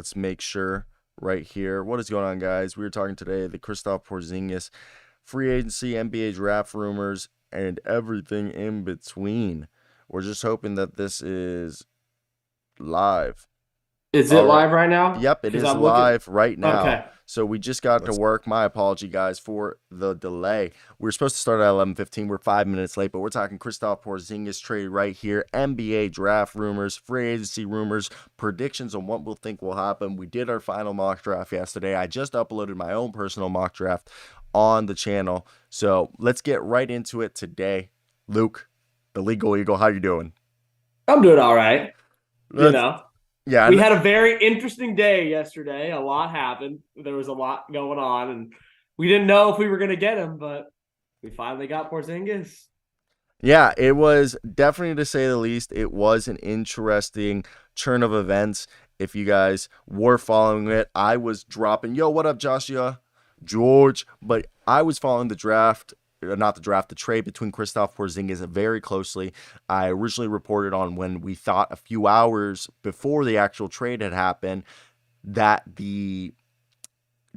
Let's make sure right here. What is going on, guys? We were talking today the Kristaps Porzingis free agency, NBA draft rumors, and everything in between. We're just hoping that this is live. Is it All right. live right now? Yep, it Because is I'm looking. live right now. Okay. So we just got to work. My apology, guys, for the delay. We were supposed to start at 11:15. We're 5 minutes late, but we're talking Kristaps Porzingis trade right here. NBA draft rumors, free agency rumors, predictions on what we'll think will happen. We did our final mock draft yesterday. I just uploaded my own personal mock draft on the channel. So let's get right into it today. Luke, the Legal Eagle, how you doing? I'm doing all right. You Let's, know, yeah, we had a very interesting day yesterday. A lot happened. There was a lot going on, and we didn't know if we were going to get him, but we finally got Porzingis. Yeah, it was definitely, to say the least, it was an interesting turn of events. If you guys were following it, I was dropping, yo, what up, Joshua? George. But I was following the draft, not the draft, the trade between Kristaps Porzingis very closely. I originally reported on when we thought a few hours before the actual trade had happened that the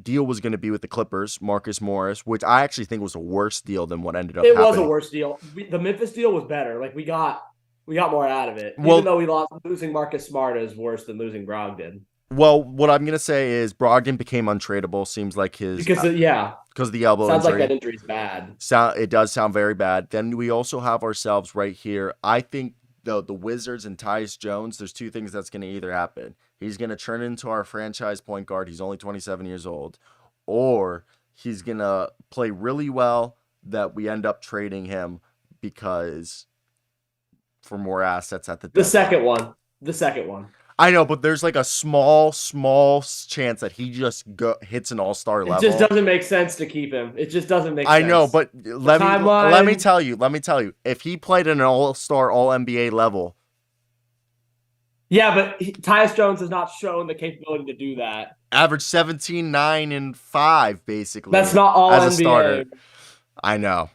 deal was going to be with the Clippers, Marcus Morris, which I actually think was a worse deal than what ended up It was a happening. worse deal. The Memphis deal was better. Like we got more out of it. Well, even though we lost, losing Marcus Smart is worse than losing Brogdon. Well, what I'm gonna say is Brogdon became untradeable. Seems like his Because because of the elbow sounds injury. like that injury's bad. It does sound very bad. Then we also have ourselves right here. I think the Wizards and Tyus Jones. There's two things that's gonna either happen. He's gonna turn into our franchise point guard. He's only 27 years old, or he's gonna play really well that we end up trading him because for more assets at the deadline. The second one. I know, but there's like a small chance that he just hits an all-star level. It just doesn't make sense to keep him. It just doesn't make sense. I know, but let me tell you, if he played at an all-star, all-NBA level. Yeah, but Tyus Jones has not shown the capability to do that. Average 17, 9, and 5, basically. That's not all as NBA. A starter. I know.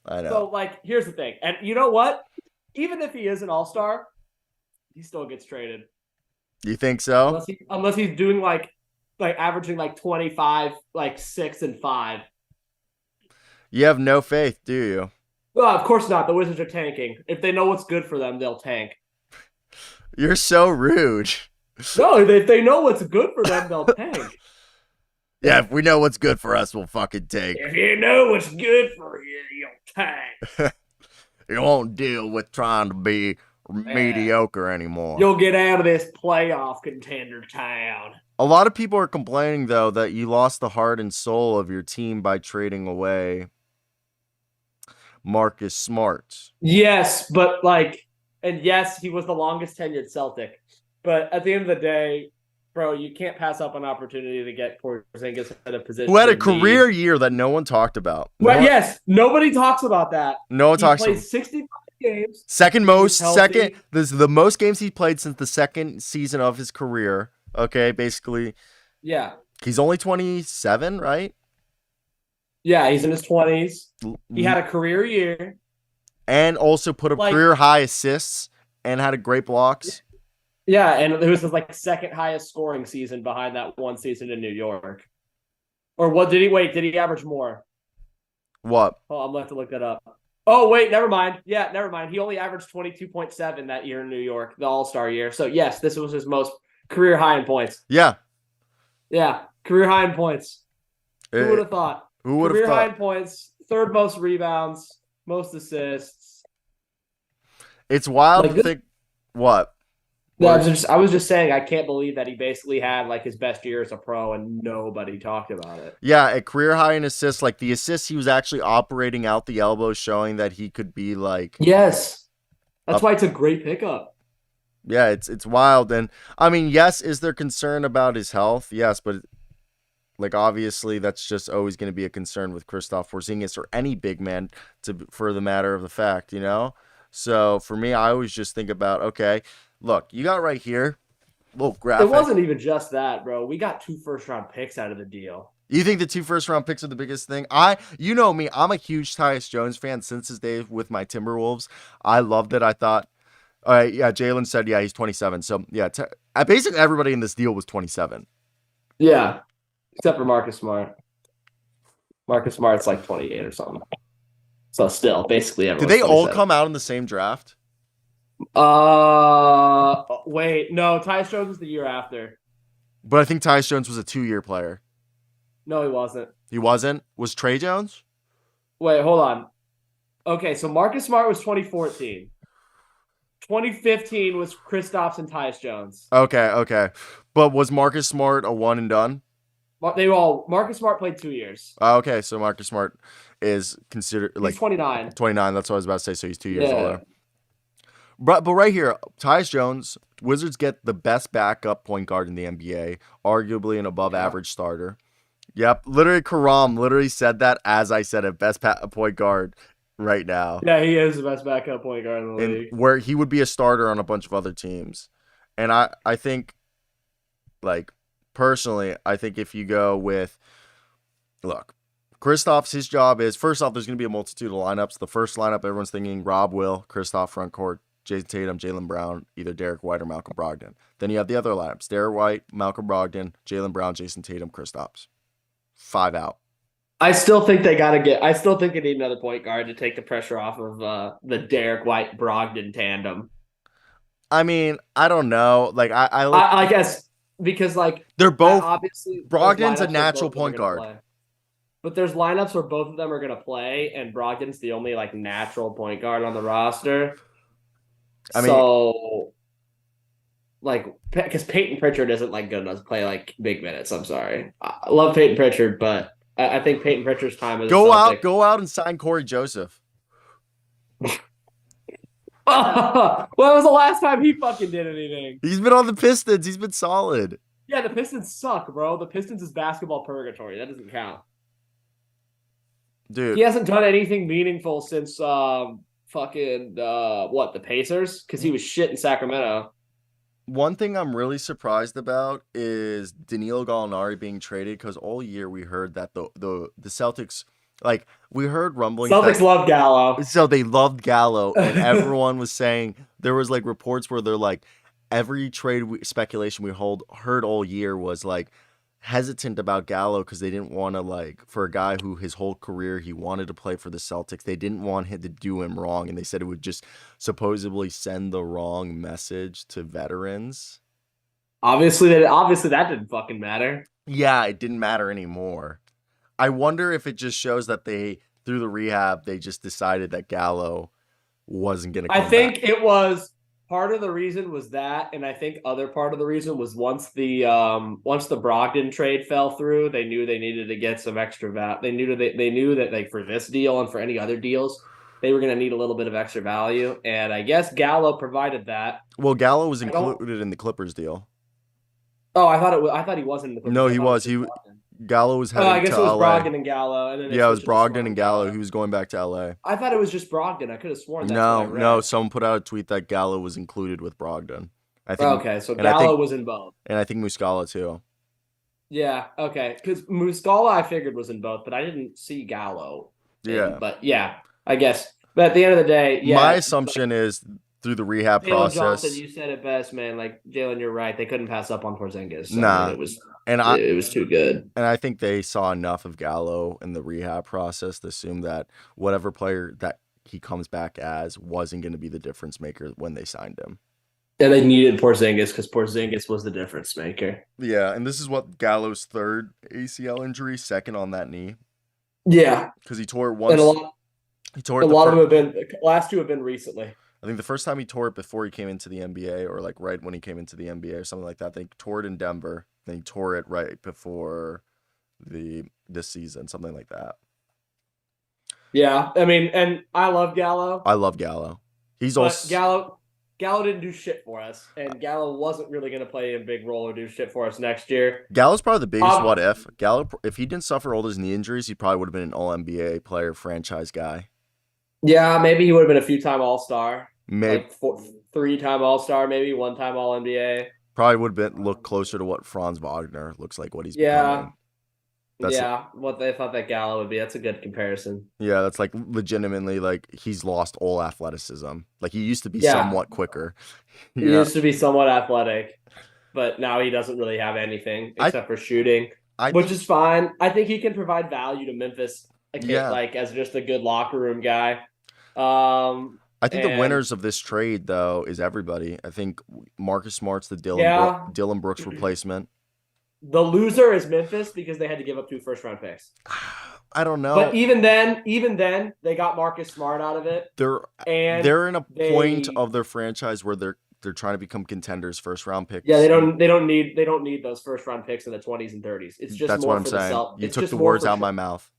So, like, here's the thing. And you know what? Even if he is an all-star, he still gets traded. You think so? Unless he's doing like averaging like 25, like 6 and 5. You have no faith, do you? Well, of course not. The Wizards are tanking. If they know what's good for them, they'll tank. You're so rude. No, if they know what's good for them, they'll tank. Yeah, if we know what's good for us, we'll fucking tank. If you know what's good for you, you'll tank. You won't deal with trying to be mediocre anymore. You'll get out of this playoff contender town. A lot of people are complaining, though, that you lost the heart and soul of your team by trading away Marcus Smart. Yes, but yes, he was the longest tenured Celtic. But at the end of the day, bro, you can't pass up an opportunity to get Porzingis at a position. Who had a career year that no one talked about. Yes, nobody talks about that. No one talks about it. He played 65 games. This is the most games he played since the second season of his career. Okay, basically. Yeah. He's only 27, right? Yeah, he's in his 20s. He had a career year. And also put up career high assists and had a great blocks. Yeah, and it was his second highest scoring season behind that one season in New York. Or what did he average more? What? Oh, I'm going to have to look that up. Oh, wait, never mind. Yeah, never mind. He only averaged 22.7 that year in New York, the All-Star year. So, yes, this was his most career high in points. Yeah. Yeah, career high in points. Who would have thought? Who would have thought? Career high in points, third most rebounds, most assists. It's wild to think. What? No, I was just saying I can't believe that he basically had his best year as a pro and nobody talked about it. Yeah, a career high in assists. The assists, he was actually operating out the elbow, showing that he could be Yes. That's why it's a great pickup. Yeah, it's wild. And I mean, yes, is there concern about his health? Yes, but obviously that's just always going to be a concern with Kristaps Porzingis or any big man for the matter of the fact, you know? So for me, I always just think about, okay, look, you got right here, little graphic. It wasn't even just that, bro. We got 2 first-round picks out of the deal. You think the 2 first-round picks are the biggest thing? You know me, I'm a huge Tyus Jones fan since his days with my Timberwolves. I loved it. I thought All right, yeah, Jalen said, yeah, he's 27. So, yeah, basically everybody in this deal was 27. Yeah, except for Marcus Smart. Marcus Smart's like 28 or something. So still, basically Did everyone's they all 27. come out in the same draft? Wait, no, Tyus Jones was the year after. But I think Tyus Jones was a 2-year player. No, he wasn't. He wasn't? Was Trey Jones? Wait, hold on. Okay, so Marcus Smart was 2014. 2015 was Kristaps and Tyus Jones. Okay. But was Marcus Smart a one and done? Marcus Smart played 2 years. Okay, so Marcus Smart is considered He's like 29. 29. That's what I was about to say. So he's 2 years Yeah. older. But right here, Tyus Jones, Wizards get the best backup point guard in the NBA, arguably an above average starter. Yep, literally Karam literally said that as I said it, best point guard right now. Yeah, he is the best backup point guard in the league. Where he would be a starter on a bunch of other teams. And I think, like, personally, I think if you go with, look, Kristaps, his job is, first off, there's going to be a multitude of lineups. The first lineup, everyone's thinking Rob Will, Kristaps front court, Jason Tatum, Jaylen Brown, either Derek White or Malcolm Brogdon. Then you have the other lineups, Derek White, Malcolm Brogdon, Jaylen Brown, Jason Tatum, Kristaps. 5 out. I still think they need another point guard to take the pressure off of the Derek White Brogdon tandem. I mean, I don't know. Like I guess because like they're both obviously Brogdon's a natural point guard. But there's lineups where both of them are going to play, and Brogdon's the only like natural point guard on the roster. Because Peyton Pritchard isn't like good enough to play like big minutes. I'm sorry, I love Peyton Pritchard, but I think Peyton Pritchard's time is go out and sign Corey Joseph. When was the last time he fucking did anything? He's been on the Pistons. He's been solid. Yeah, the Pistons suck, bro. The Pistons is basketball purgatory. That doesn't count. Dude. He hasn't done anything meaningful since the Pacers? Because he was shit in Sacramento. One thing I'm really surprised about is Danilo Gallinari being traded, because all year we heard that the Celtics, like, we heard rumblings. Celtics love Gallo. So they loved Gallo, and everyone was saying, there was like reports where they're like, every trade speculation we heard all year was like hesitant about Gallo because they didn't want to, like, for a guy who his whole career he wanted to play for the Celtics, they didn't want him to do him wrong, and they said it would just supposedly send the wrong message to veterans. Obviously that didn't fucking matter. Yeah, it didn't matter anymore. I wonder if it just shows that they, through the rehab, they just decided that Gallo wasn't going to come back. I think it was part of the reason was that, and I think other part of the reason was once the Brogdon trade fell through, they knew they needed to get some extra value. They knew that like for this deal and for any other deals, they were going to need a little bit of extra value, and I guess Gallo provided that. Well, Gallo was included in the Clippers deal. Oh, I thought he wasn't in the Clippers. No, he was. Gallo was heading to LA. I guess it was Brogdon and Gallo. And then yeah, it was Brogdon and Gallo. He was going back to LA. I thought it was just Brogdon. I could have sworn that. No. Someone put out a tweet that Gallo was included with Brogdon. I think. Okay, so Gallo was in both. And I think Muscala too. Yeah, okay. Because Muscala I figured was in both, but I didn't see Gallo. But yeah, I guess. But at the end of the day, yeah. My assumption is through the rehab process. Johnson, you said it best, man. Like, Jalen, you're right. They couldn't pass up on Porzingis. So nah. It was too good. And I think they saw enough of Gallo in the rehab process to assume that whatever player that he comes back as wasn't going to be the difference maker when they signed him. And they needed Porzingis because Porzingis was the difference maker. Yeah, and this is what Gallo's third ACL injury, second on that knee. Yeah. Because he tore it once. And a lot of them have been, last two have been recently. I think the first time he tore it before he came into the NBA, or like right when he came into the NBA or something like that. They tore it in Denver. Then he tore it right before this season, something like that. Yeah, I mean, and I love Gallo. I love Gallo. He's but also Gallo didn't do shit for us, and Gallo wasn't really going to play a big role or do shit for us next year. Gallo's probably the biggest what if. Gallo, if he didn't suffer all those knee injuries, he probably would have been an All-NBA player, franchise guy. Yeah, maybe he would have been a few-time All-Star. Maybe like 3-time All-Star, maybe 1-time All-NBA. Probably would have been look closer to what Franz Wagner looks like. What he's becoming. That's Yeah, what they thought that Gallo would be. That's a good comparison. yeah, that's like legitimately like he's lost all athleticism. Like he used to be Yeah, somewhat quicker. he Yeah. used to be somewhat athletic, but now he doesn't really have anything I except for shooting, I which think is fine. I think he can provide value to Memphis, yeah. like as just a good locker room guy. Um, I think the and winners of this trade though is everybody. I think Marcus Smart's the yeah, Dylan Brooks replacement. the loser is Memphis because they had to give up 2 first-round picks. I don't But know. even then, they got Marcus Smart out of it, They're and they're in a point they of their franchise where they're trying to become contenders, first round yeah picks. they don't need those first-round picks in the 20s and 30s. It's just That's what more I'm for the saying. Celt. You It's took just the more words for out of my mouth.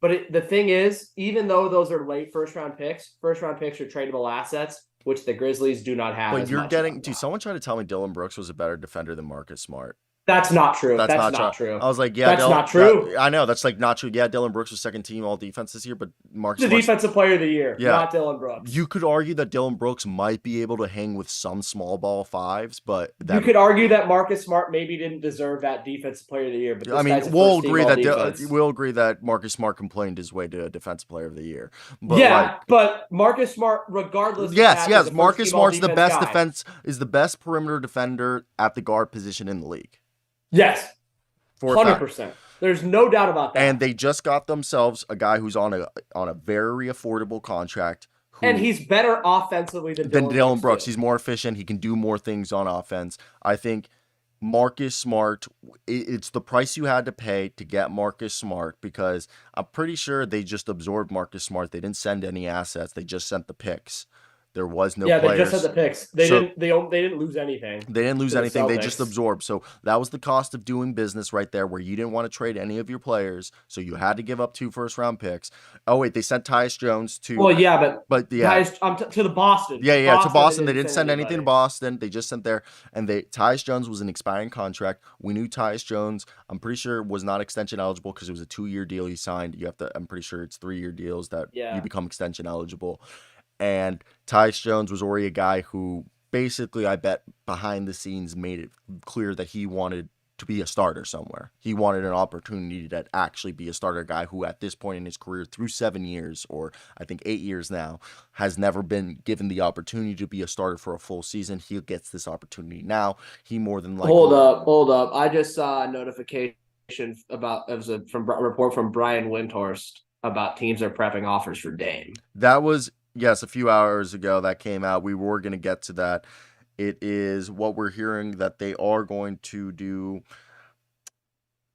But the thing is, even though those are late first round picks are tradable assets, which the Grizzlies do not have But as you're much of getting, dude, now. someone tried to tell me Dylan Brooks was a better defender than Marcus Smart. That's not true. That's That's not true. not true. I was like, yeah, That's not that true. I know that's like not true. Yeah, Dylan Brooks was second team all defense this year, but Marcus The Smart's defensive player of the year, yeah. not Dylan Brooks. You could argue that Dylan Brooks might be able to hang with some small ball fives, but You that could argue that Marcus Smart maybe didn't deserve that defensive player of the year, but I this mean, guy's a first team all defense. we'll agree that Marcus Smart complained his way to defensive player of the year. But like Yeah, but Marcus Smart, regardless of yes, that, is yes, a first Marcus team all Smart's the defense best guy. is the best perimeter defender at the guard position in the league. Yes, For a fact. 100%. There's no doubt about that. And they just got themselves a guy who's on a very affordable contract And who he's better offensively than Dylan Brooks. Too. He's more efficient. He can do more things on offense. I think Marcus Smart, it's the price you had to pay to get Marcus Smart because I'm pretty sure they just absorbed Marcus Smart. They didn't send any assets. They just sent the picks. There was no Yeah, players. they just had the picks. They So- didn't. They didn't lose anything. They didn't lose to the anything. They just Celtics. absorbed. So that was the cost of doing business right there, where you didn't want to trade any of your players. So you had to give up 2 first-round picks. Oh, wait, they sent Tyus Jones to. Well, yeah, But yeah. guys, to the Boston. Yeah, to Boston. They They didn't send anything to anybody. Boston. They just sent there. And Tyus Jones was an expiring contract. We knew Tyus Jones, I'm pretty sure, was not extension eligible because it was a 2-year deal he signed. I'm pretty sure it's 3-year deals that Yeah. you become extension eligible. And Tyus Jones was already a guy who basically, I bet, behind the scenes made it clear that he wanted to be a starter somewhere. He wanted an opportunity to actually be a starter guy who at this point in his career, through 7 years, or I think 8 years now, has never been given the opportunity to be a starter for a full season. He gets this opportunity now. He more than likely... Hold up. I just saw a notification about a report from Brian Windhorst about teams are prepping offers for Dame. That was... Yes, a few hours ago that came out. We were going to get to that. It is what we're hearing that they are going to do.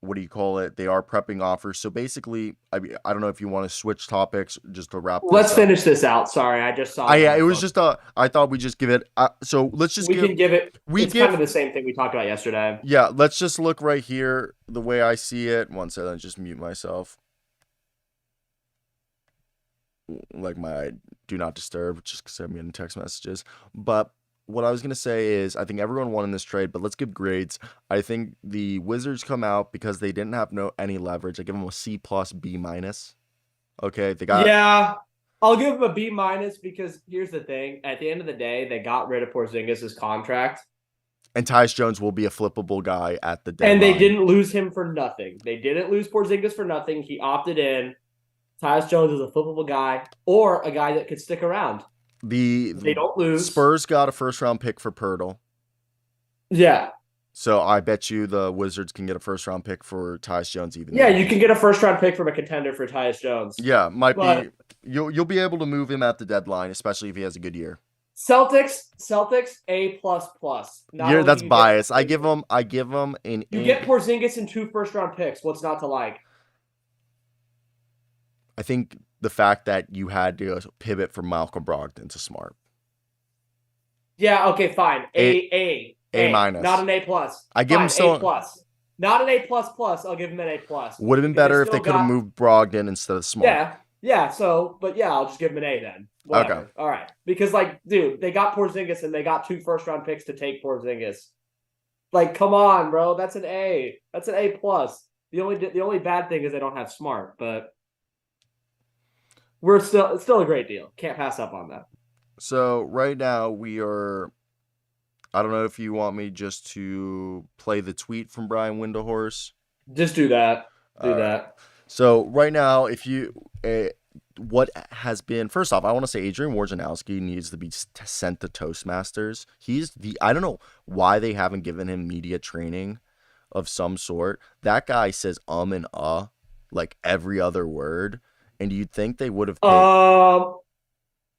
What do you call it? They are prepping offers. So basically, I don't know if you want to switch topics just to wrap. Let's finish this out. Sorry, I just saw. Yeah, it was just I thought we just give it. So let's just. Can give it. It's kind of the same thing we talked about yesterday. Yeah, let's just look right here the way I see it. One second, just mute myself. Like my do not disturb, just send me in text messages. But what I was going to say is I think everyone won in this trade, but let's give grades. I think the Wizards come out because they didn't have any leverage. I give them a C+, B-. Okay, they got... Yeah, I'll give them a B- because here's the thing. At the end of the day, they got rid of Porzingis' contract. And Tyus Jones will be a flippable guy at the deadline. And they didn't lose him for nothing. They didn't lose Porzingis for nothing. He opted in. Tyus Jones is a flippable guy or a guy that could stick around. They don't lose. Spurs got a first-round pick for Pirtle. Yeah. So I bet you the Wizards can get a first-round pick for Tyus Jones even. Yeah, you can get a first-round pick from a contender for Tyus Jones. Yeah, be. You'll be able to move him at the deadline, especially if he has a good year. Celtics A++. Yeah, that's bias. I give them an. You get Porzingis and 2 first-round picks. What's not to like? I think the fact that you had to pivot from Malcolm Brogdon to Smart. Yeah, okay, fine. A-. Not an A+. I give him so... A+. Not an A++. I'll give him an A+. Would have been better if they could have moved Brogdon instead of Smart. Yeah, I'll just give him an A then. Whatever. Okay. All right. Because, dude, they got Porzingis and they got 2 first-round picks to take Porzingis. Come on, bro. That's an A. That's an A+. The only bad thing is they don't have Smart, but... it's still a great deal. Can't pass up on that. So right now we are, I don't know if you want me just to play the tweet from Brian Windhorst. Just do that. Do that. So right now, if you, what has been first off, I want to say Adrian Wojnarowski needs to be sent to Toastmasters. I don't know why they haven't given him media training of some sort. That guy says and like every other word, and you'd think they would have paid. Well,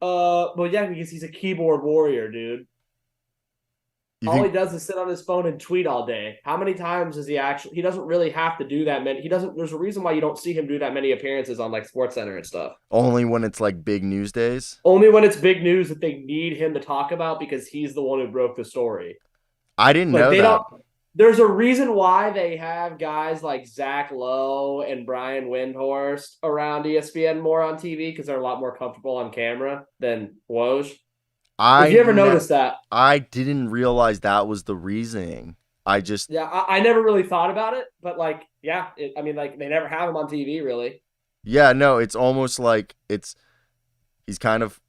yeah, because he's a keyboard warrior, dude. All he does is sit on his phone and tweet all day. How many times does he actually? He doesn't really have to do that many. He doesn't. There's a reason why you don't see him do that many appearances on like SportsCenter and stuff. Only when it's like big news days. Only when it's big news that they need him to talk about because he's the one who broke the story. I didn't know that. There's a reason why they have guys like Zach Lowe and Brian Windhorst around ESPN more on TV because they're a lot more comfortable on camera than Woj. Have you ever noticed that? I didn't realize that was the reasoning. I never really thought about it, but like, yeah, I mean, like they never have him on TV, really. Yeah, no, it's almost like he's kind of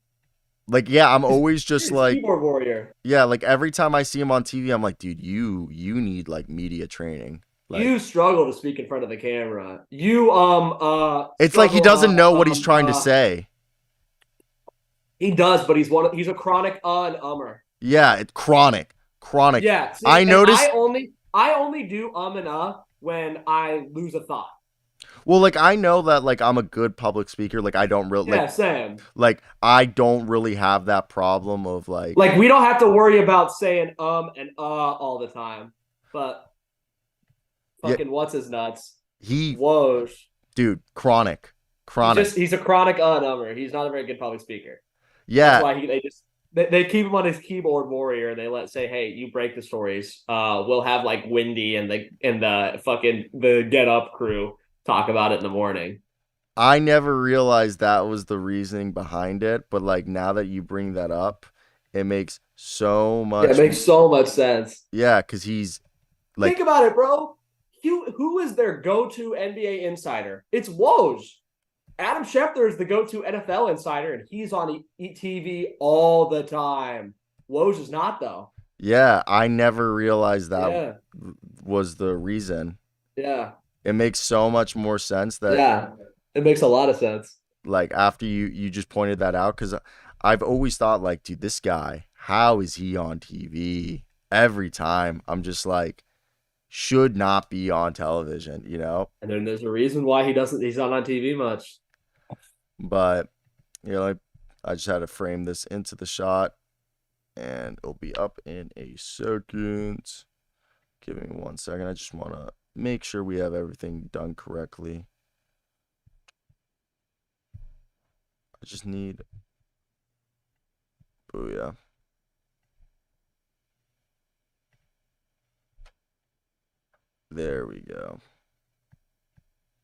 like, yeah, I'm always just like keyboard warrior. Yeah, like every time I see him on TV, I'm like, dude, you need like media training. Like, you struggle to speak in front of the camera. It's like he doesn't know what he's trying to say. He does, but he's a chronic and ummer. Yeah, it's chronic. Yeah, see, I noticed. I only do and when I lose a thought. Well, like I know that like I'm a good public speaker. Like I don't really same. Like I don't really have that problem of like we don't have to worry about saying and all the time. But fucking what's his nuts? Woj. Dude, chronic. He's a chronic ummer. He's not a very good public speaker. Yeah. That's why they keep him on his keyboard warrior and they say, hey, you break the stories. We'll have like Wendy and the Get Up crew talk about it in the morning. I never realized that was the reasoning behind it, but like now that you bring that up, it makes so much. Yeah, it makes so much sense. Yeah, because he's like, think about it, bro. Who is their go-to NBA insider? It's Woj. Adam Schefter is the go-to NFL insider, and he's on TV all the time. Woj is not, though. Yeah, I never realized that was the reason. Yeah. It makes so much more sense that. Yeah, it makes a lot of sense. Like, after you just pointed that out, because I've always thought, like, dude, this guy, how is he on TV? Every time, I'm just like, should not be on television, you know? And then there's a reason why he's not on TV much. But, you know, I just had to frame this into the shot, and it'll be up in a second. Give me 1 second. I just want to make sure we have everything done correctly. I just need... Booyah. There we go.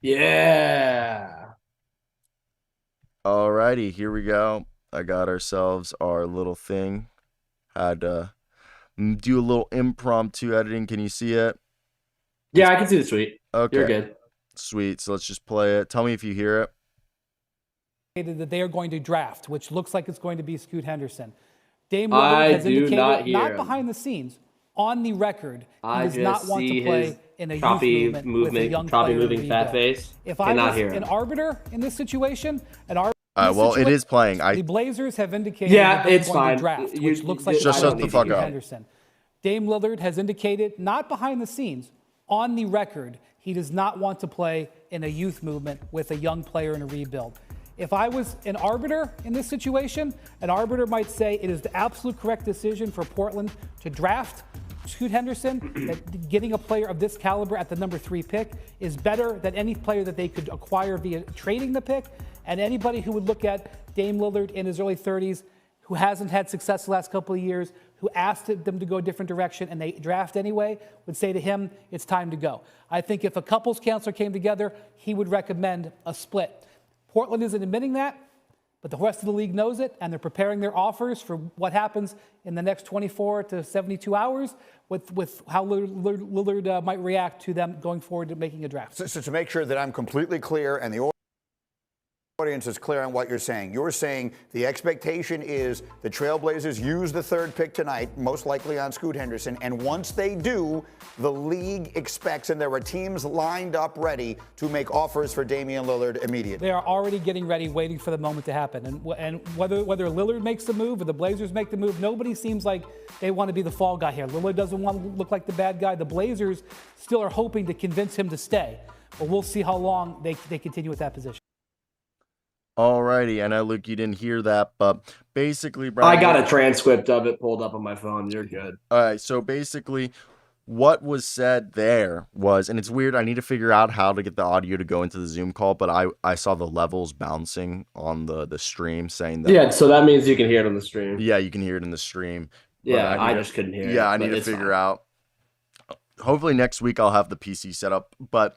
Yeah. Alrighty, here we go. I got ourselves our little thing. Had to do a little impromptu editing. Can you see it? Yeah, I can see the tweet. Okay. You're good. Sweet. So let's just play it. Tell me if you hear it. That they are going to draft, which looks like it's going to be Scoot Henderson. Dame Lillard has indicated, not behind the scenes, on the record, he does not want to play in a youth movement with a young player moving fat face. If I was an arbiter in this situation, well, it is playing. The Blazers have indicated that they're going to draft, which looks like just shut the fuck up. Henderson. Dame Lillard has indicated, not behind the scenes, on the record, he does not want to play in a youth movement with a young player in a rebuild. If I was an arbiter in this situation, an arbiter might say it is the absolute correct decision for Portland to draft Scoot Henderson, that getting a player of this caliber at the number 3 pick is better than any player that they could acquire via trading the pick. And anybody who would look at Dame Lillard in his early 30s, who hasn't had success the last couple of years, who asked them to go a different direction and they draft anyway, would say to him, it's time to go. I think if a couples counselor came together, he would recommend a split. Portland isn't admitting that, but the rest of the league knows it, and they're preparing their offers for what happens in the next 24 to 72 hours with how Lillard might react to them going forward to making a draft. So to make sure that I'm completely clear and the audience is clear on what you're saying. You're saying the expectation is the Trailblazers use the third pick tonight, most likely on Scoot Henderson, and once they do, the league expects, and there are teams lined up ready to make offers for Damian Lillard immediately. They are already getting ready, waiting for the moment to happen. And whether Lillard makes the move or the Blazers make the move, nobody seems like they want to be the fall guy here. Lillard doesn't want to look like the bad guy. The Blazers still are hoping to convince him to stay. But we'll see how long they continue with that position. Alrighty, I know, Luke, you didn't hear that, but basically, Brian, I got a transcript of it pulled up on my phone. You're good. All right, so basically, what was said there was, and it's weird, I need to figure out how to get the audio to go into the Zoom call, but I saw the levels bouncing on the stream saying that. Yeah, so that means you can hear it on the stream. Yeah, you can hear it in the stream. Yeah, I just couldn't hear it. Yeah, I need to figure out. Hopefully next week I'll have the PC set up, but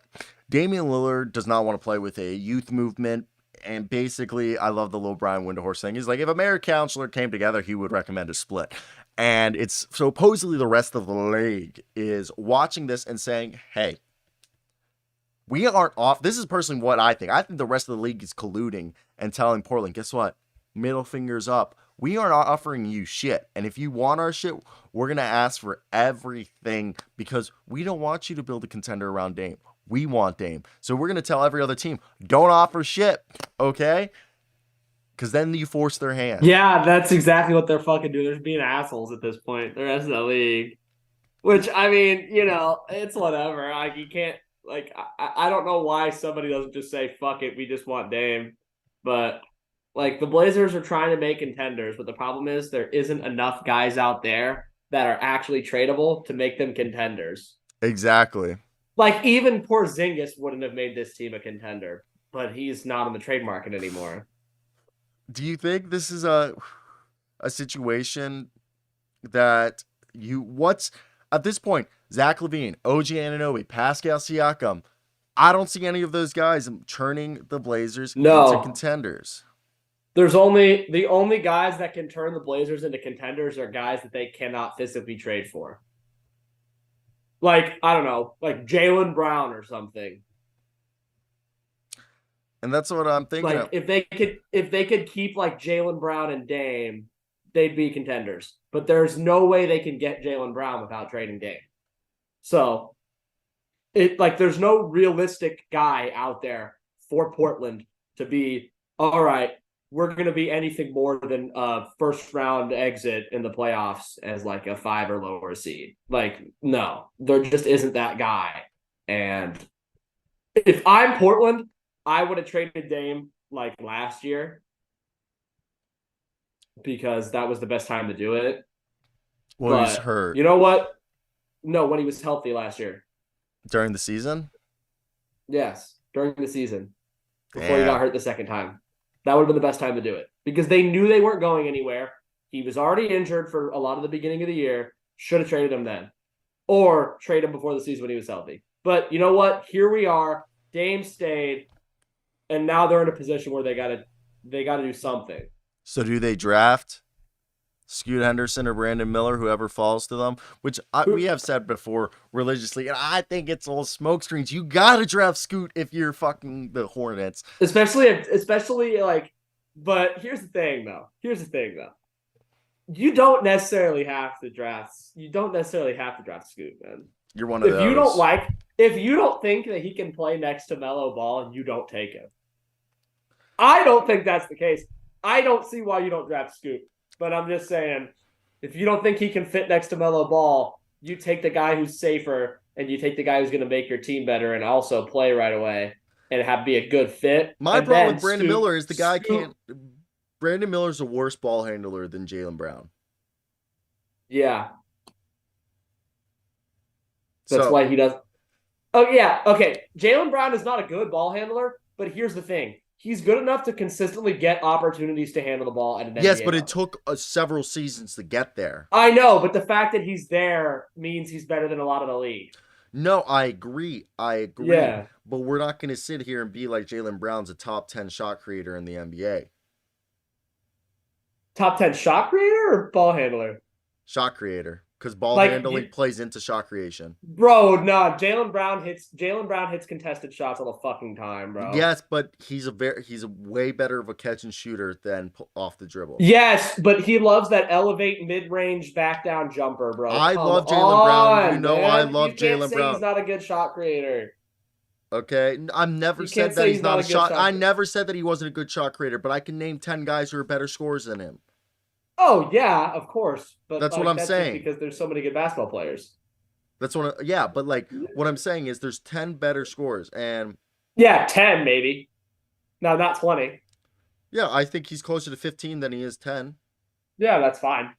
Damian Lillard does not want to play with a youth movement. And basically, I love the little Brian Windhorst thing. He's like, if a mayor councilor came together, he would recommend a split. And it's supposedly the rest of the league is watching this and saying, hey, we aren't off. This is personally what I think. I think the rest of the league is colluding and telling Portland, guess what? Middle fingers up. We are not offering you shit. And if you want our shit, we're going to ask for everything because we don't want you to build a contender around Dame. We want Dame. So we're going to tell every other team, don't offer shit, okay? Because then you force their hand. Yeah, that's exactly what they're fucking doing. They're being assholes at this point, the rest of the league. Which, I mean, it's whatever. Like, you can't, like, I don't know why somebody doesn't just say, fuck it, we just want Dame. But, like, the Blazers are trying to make contenders, but the problem is there isn't enough guys out there that are actually tradable to make them contenders. Exactly. Like, even Porzingis wouldn't have made this team a contender, but he's not on the trade market anymore. Do you think this is a situation that what's at this point, Zach LaVine, OG Anunoby, Pascal Siakam, I don't see any of those guys turning the Blazers into contenders. The only guys that can turn the Blazers into contenders are guys that they cannot physically trade for. Like, I don't know, like Jaylen Brown or something. And that's what I'm thinking. Like, if they could keep like Jaylen Brown and Dame, they'd be contenders. But there's no way they can get Jaylen Brown without trading Dame. So there's no realistic guy out there for Portland to be, all right, we're going to be anything more than a first round exit in the playoffs as like a 5 or lower seed. Like, no, there just isn't that guy. And if I'm Portland, I would have traded Dame like last year because that was the best time to do it. Well, he's hurt. You know what? No, when he was healthy last year. During the season? Yes, during the season. Before he got hurt the second time. That would have been the best time to do it because they knew they weren't going anywhere. He was already injured for a lot of the beginning of the year. Should have traded him then or trade him before the season when he was healthy. But you know what? Here we are. Dame stayed, and now they're in a position where they got to do something. So do they draft Scoot Henderson or Brandon Miller, whoever falls to them, which we have said before religiously, and I think it's all smoke screens. You got to draft Scoot if you're fucking the Hornets. Especially like, but here's the thing though. You don't necessarily have to draft Scoot, man. You're one of those. If you don't think that he can play next to Melo Ball, you don't take him. I don't think that's the case. I don't see why you don't draft Scoot. But I'm just saying, if you don't think he can fit next to Melo Ball, you take the guy who's safer and you take the guy who's going to make your team better and also play right away and be a good fit. My problem with Brandon Miller is the guy can't. Brandon Miller's a worse ball handler than Jaylen Brown. Yeah. That's why he does. Oh, yeah. Okay. Jaylen Brown is not a good ball handler, but here's the thing. He's good enough to consistently get opportunities to handle the ball at an NBA Yes, but level. it took several seasons to get there. I know, but the fact that he's there means he's better than a lot of the league. No, I agree. Yeah. But we're not going to sit here and be like Jaylen Brown's a top 10 shot creator in the NBA. Top 10 shot creator or ball handler? Shot creator. because ball Like, handling plays into shot creation. Bro, no, Jaylen Brown hits contested shots all the fucking time, bro. Yes, but he's a way better of a catch and shooter than off the dribble. Yes, but he loves that elevate mid-range back down jumper, bro. I love Jaylen Brown. You know I love Jaylen Brown. He's not a good shot creator. Okay, I've never You said can't that say he's not a shot. I creator. never said that he wasn't a good shot creator, but I can name 10 guys who are better scorers than him. Oh yeah, of course. But That's what I'm saying. Because there's so many good basketball players. That's what. Yeah, but like what I'm saying is there's 10 better scorers, and yeah, 10 maybe. No, not 20. Yeah, I think he's closer to 15 than he is 10. Yeah, that's fine.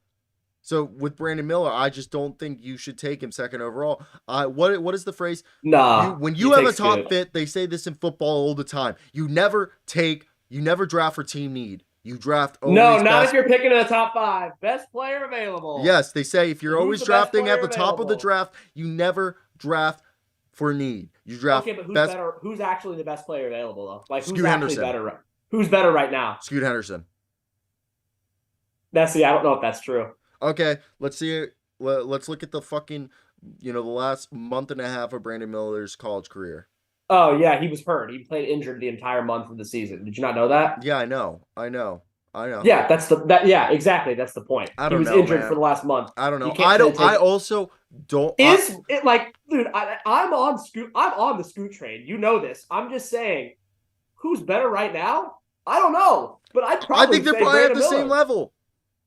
So with Brandon Miller, I just don't think you should take him second overall. What is the phrase? Nah. When you have a top fit, they say this in football all the time. You never draft for team need. You draft always No, not best. If you're picking in the top 5. Best player available. Yes, they say if you're always drafting at the top of the available? draft, you never draft for need. You draft Okay, but who's best. better? Who's actually the best player available though? Like who's Scoot actually Henderson. better? Who's better right now? Scoot Henderson. I don't know if that's true. Okay, let's see it. Let's look at the fucking, the last month and a half of Brandon Miller's college career. Oh yeah, he was hurt. He played injured the entire month of the season. Did you not know that? Yeah, I know. Yeah, yeah, exactly. That's the point. I don't know. He was injured man. for the last month. I don't know. I also don't. Dude? I'm on Scoot. I'm on the Scoot train. You know this. I'm just saying, who's better right now? I don't know, but I think they're probably at the same level.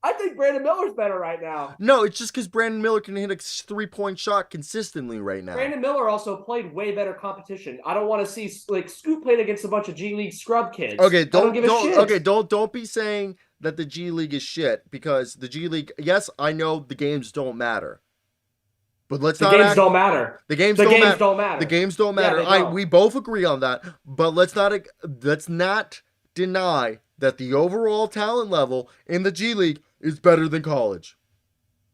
I think Brandon Miller's better right now. No, it's just because Brandon Miller can hit a 3-point shot consistently right now. Brandon Miller also played way better competition. I don't want to see Scoot played against a bunch of G League scrub kids. Okay, don't be saying that the G League is shit, because the G League. Yes, I know the games don't matter, but the games don't matter. The games don't matter. Yeah, we both agree on that, but let's not deny that the overall talent level in the G League is better than college.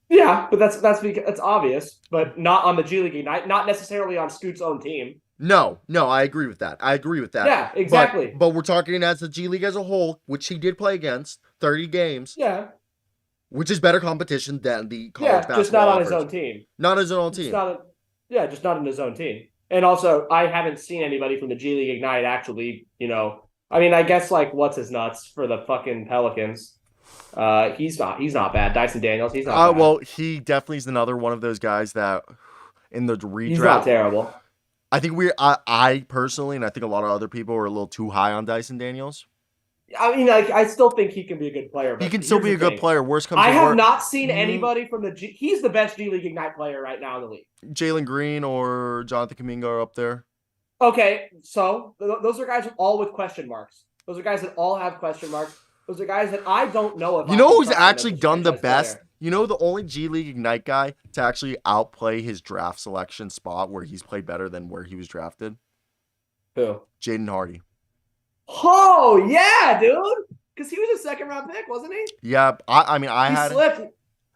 Yeah, but that's because it's obvious, but not on the G League Ignite, not necessarily on Scoot's own team. No, I agree with that. Yeah, exactly. But we're talking as the G League as a whole, which he did play against 30 games. Yeah. Which is better competition than the college basketball. Just not on offers. his own team. Not his own team. Just not in his own team. And also, I haven't seen anybody from the G League Ignite actually, I guess what's his nuts for the fucking Pelicans. He's not bad. Dyson Daniels, he's not bad. Well, he definitely is another one of those guys that in the redraft. He's not terrible. I think I personally, and I think a lot of other people are a little too high on Dyson Daniels. I still think he can be a good player. But he can still be a good player. Worst comes I to have worst. not seen anybody from he's the best G League Ignite player right now in the league. Jalen Green or Jonathan Kuminga are up there. Okay, so those are guys all with question marks. Those are guys that all have question marks. Those are guys that I don't know if who's actually done the best? Player. The only G League Ignite guy to actually outplay his draft selection spot where he's played better than where he was drafted? Who? Jaden Hardy. Oh, yeah, dude. Because he was a second-round pick, wasn't he? Yeah, he slipped.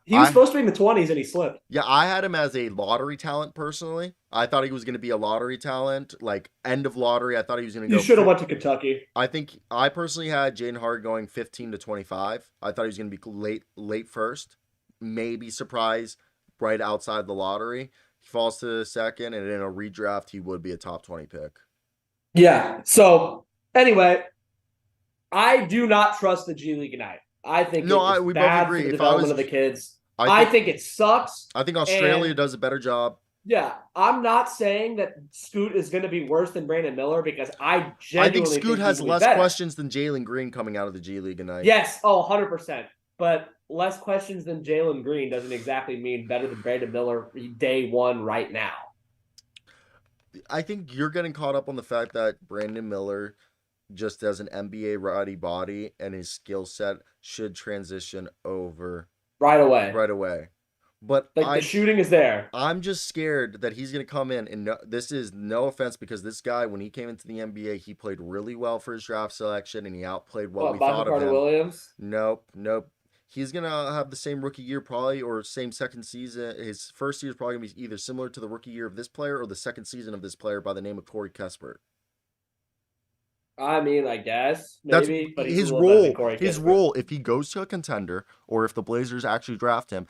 He was supposed to be in the 20s and he slipped. Yeah, I had him as a lottery talent personally. I thought he was going to be a lottery talent, like end of lottery. I thought he was going to go. You should have went to Kentucky. I personally had Jaden Hardy going 15 to 25. I thought he was going to be late first, maybe surprise right outside the lottery. He falls to second, and in a redraft, he would be a top 20 pick. Yeah. So anyway, I do not trust the G League Ignite. I think we both agree. For the development of the kids. I think it sucks. I think Australia does a better job. Yeah, I'm not saying that Scoot is going to be worse than Brandon Miller because I genuinely think Scoot has less better. questions than Jalen Green coming out of the G League Ignite. Yes, 100%. But less questions than Jalen Green doesn't exactly mean better than Brandon Miller day one right now. I think you're getting caught up on the fact that Brandon Miller just has an NBA-ready body and his skill set should transition over right away. But the shooting is there. I'm just scared that he's going to come in, and this is no offense because this guy, when he came into the NBA, he played really well for his draft selection, and he outplayed what we thought of him. Williams? Nope. He's going to have the same rookie year probably, or same second season. His first year is probably going to be either similar to the rookie year of this player or the second season of this player by the name of Corey Kispert. I mean, I guess That's maybe, but he's a his little better than role. Corey His Kispert. role, if he goes to a contender, or if the Blazers actually draft him,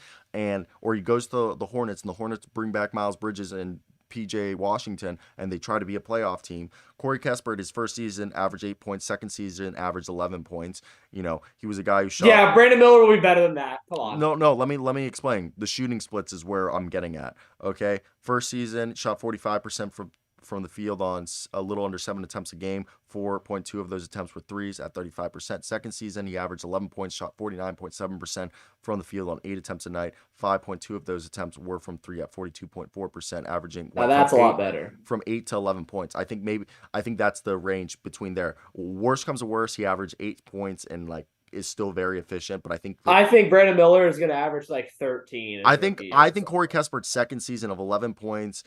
or he goes to the Hornets, and the Hornets bring back Miles Bridges and PJ Washington, and they try to be a playoff team. Corey Kispert, his first season, averaged 8 points. Second season, averaged 11 points. He was a guy who shot. Yeah, Brandon Miller will be better than that. Come on. No. Let me explain. The shooting splits is where I'm getting at. Okay, first season shot 45% from the field on a little under 7 attempts a game. 4.2 of those attempts were threes at 35%. Second season, he averaged 11 points, shot 49.7% from the field on 8 attempts a night. 5.2 of those attempts were from three at 42.4%, averaging Now that's a lot better. from 8 to 11 points. I think that's the range between there. Worst comes to worst, he averaged 8 points and is still very efficient, but I think Brandon Miller is going to average like 13. I think Corey Kespert's second season of 11 points,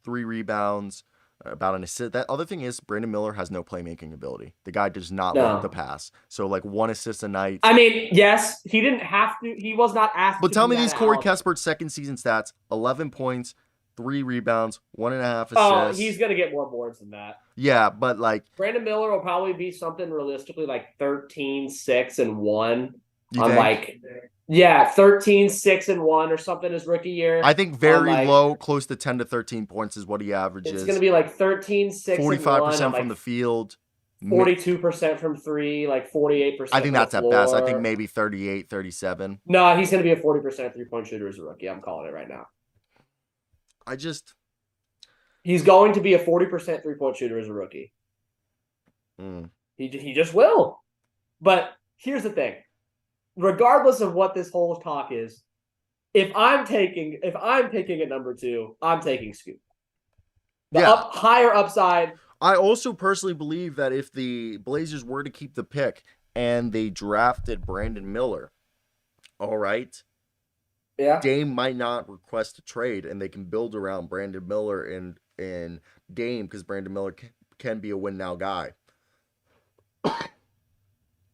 three rebounds, about an assist. That other thing is Brandon Miller has no playmaking ability. The guy does not like the pass. So one assist a night. I mean, yes, he didn't have to. He was not asked. But tell me these Corey Kespert's second season stats: 11 points, 3 rebounds, 1.5 assists. Oh, he's gonna get more boards than that. Yeah, but Brandon Miller will probably be something realistically like 13, 6, and 1. You on think? 13, 6, and 1 or something his rookie year. I think very low, close to 10 to 13 points is what he averages. It's gonna be like 13, 6, 45% and 1, from the field. 42% from 3, 48%. I think that's at best. I think maybe 38, 37. No, he's going to be a 40% three-point shooter as a rookie. I'm calling it right now. He's going to be a 40% three-point shooter as a rookie. He just will. But here's the thing. Regardless of what this whole talk is, if I'm picking at number 2, I'm taking Scoot. Higher upside. I also personally believe that if the Blazers were to keep the pick and they drafted Brandon Miller, all right, Dame might not request a trade, and they can build around Brandon Miller and Dame, because Brandon Miller can be a win now guy.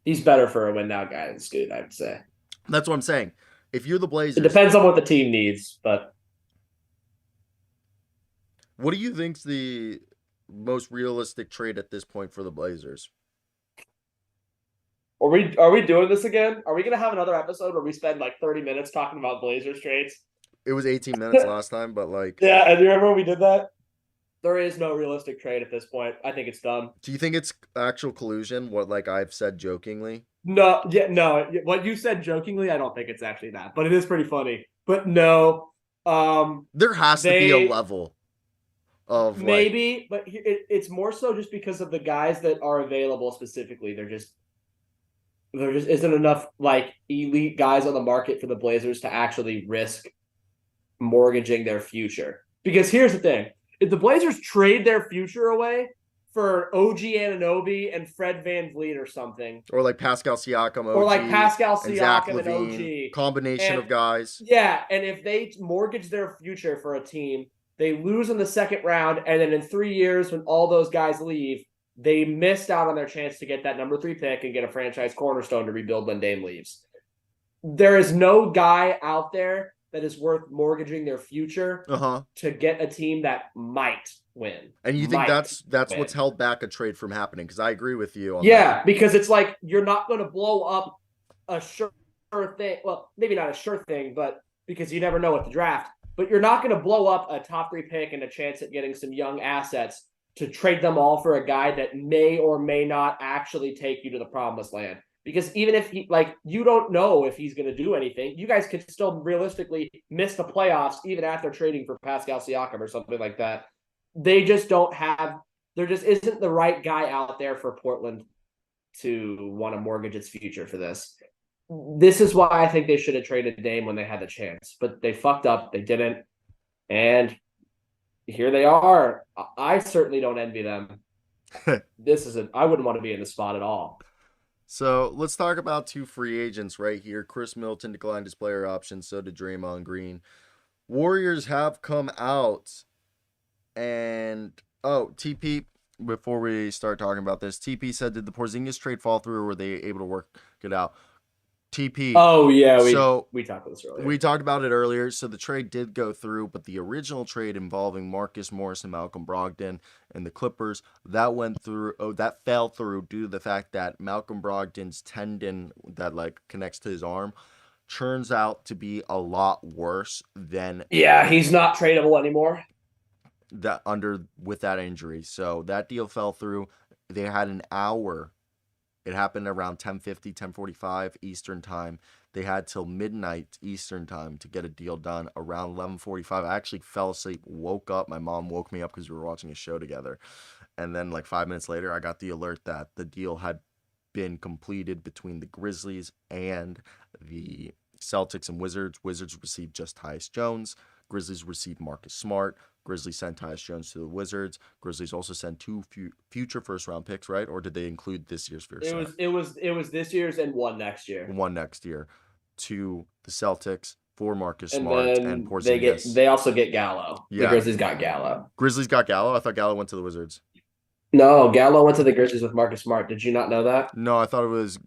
He's better for a win now guy than Scoot, I would say. That's what I'm saying. If you're the Blazers, it depends on what the team needs, but what do you think's the most realistic trade at this point for the Blazers? Are we doing this again? Are we going to have another episode where we spend 30 minutes talking about Blazers trades? It was 18 minutes last time, but Yeah, and do you remember when we did that? There is no realistic trade at this point. I think it's done. Do you think it's actual collusion, what I've said jokingly? No. What you said jokingly, I don't think it's actually that, but it is pretty funny. But no. There has to be a level of maybe, but it's more so just because of the guys that are available specifically. There just isn't enough elite guys on the market for the Blazers to actually risk mortgaging their future. Because here's the thing. If the Blazers trade their future away for OG Anunoby and Fred VanVleet or something. Or Pascal Siakam, OG. Or Pascal Siakam and OG. Combination of guys. Yeah, and if they mortgage their future for a team, they lose in the second round, and then in 3 years when all those guys leave, they missed out on their chance to get that number 3 pick and get a franchise cornerstone to rebuild when Dame leaves. There is no guy out there that is worth mortgaging their future to get a team that might win. And you think that's what's held back a trade from happening? Because I agree with you on that. Because it's you're not going to blow up a sure thing. Well, maybe not a sure thing, but because you never know with the draft. But you're not going to blow up a top 3 pick and a chance at getting some young assets to trade them all for a guy that may or may not actually take you to the promised land. Because even if you don't know if he's going to do anything, you guys could still realistically miss the playoffs even after trading for Pascal Siakam or something like that. They just there just isn't the right guy out there for Portland to want to mortgage its future for this. This is why I think they should have traded Dame when they had the chance, but they fucked up. They didn't. And here they are. I certainly don't envy them. I wouldn't want to be in this spot at all. So let's talk about 2 free agents right here. Khris Middleton declined his player option. So did Draymond Green. Warriors have come out and TP, before we start talking about this, TP said, did the Porzingis trade fall through, or were they able to work it out? TP. Oh yeah, we talked about this earlier. We talked about it earlier. So the trade did go through, but the original trade involving Marcus Morris and Malcolm Brogdon and the Clippers that fell through due to the fact that Malcolm Brogdon's tendon that like connects to his arm turns out to be a lot worse than Yeah, he's not tradable anymore. with that injury. So that deal fell through. They had an hour. It happened around 10:50, 10:45 Eastern time. They had till midnight Eastern time to get a deal done. Around 11:45, I actually fell asleep, woke up. My mom woke me up because we were watching a show together. And then like 5 minutes later, I got the alert that the deal had been completed between the Grizzlies and the Celtics and Wizards. Wizards received just Tyus Jones. Grizzlies received Marcus Smart. Grizzlies sent Tyus Jones to the Wizards. Grizzlies also sent two future first-round picks, right? Or did they include this year's first round? It was this year's and one next year. One next year to the Celtics for Marcus Smart and Porzingis. They also get Gallo. Yeah. The Grizzlies got Gallo. Grizzlies got Gallo? I thought Gallo went to the Wizards. No, Gallo went to the Grizzlies with Marcus Smart. Did you not know that? No, I thought it was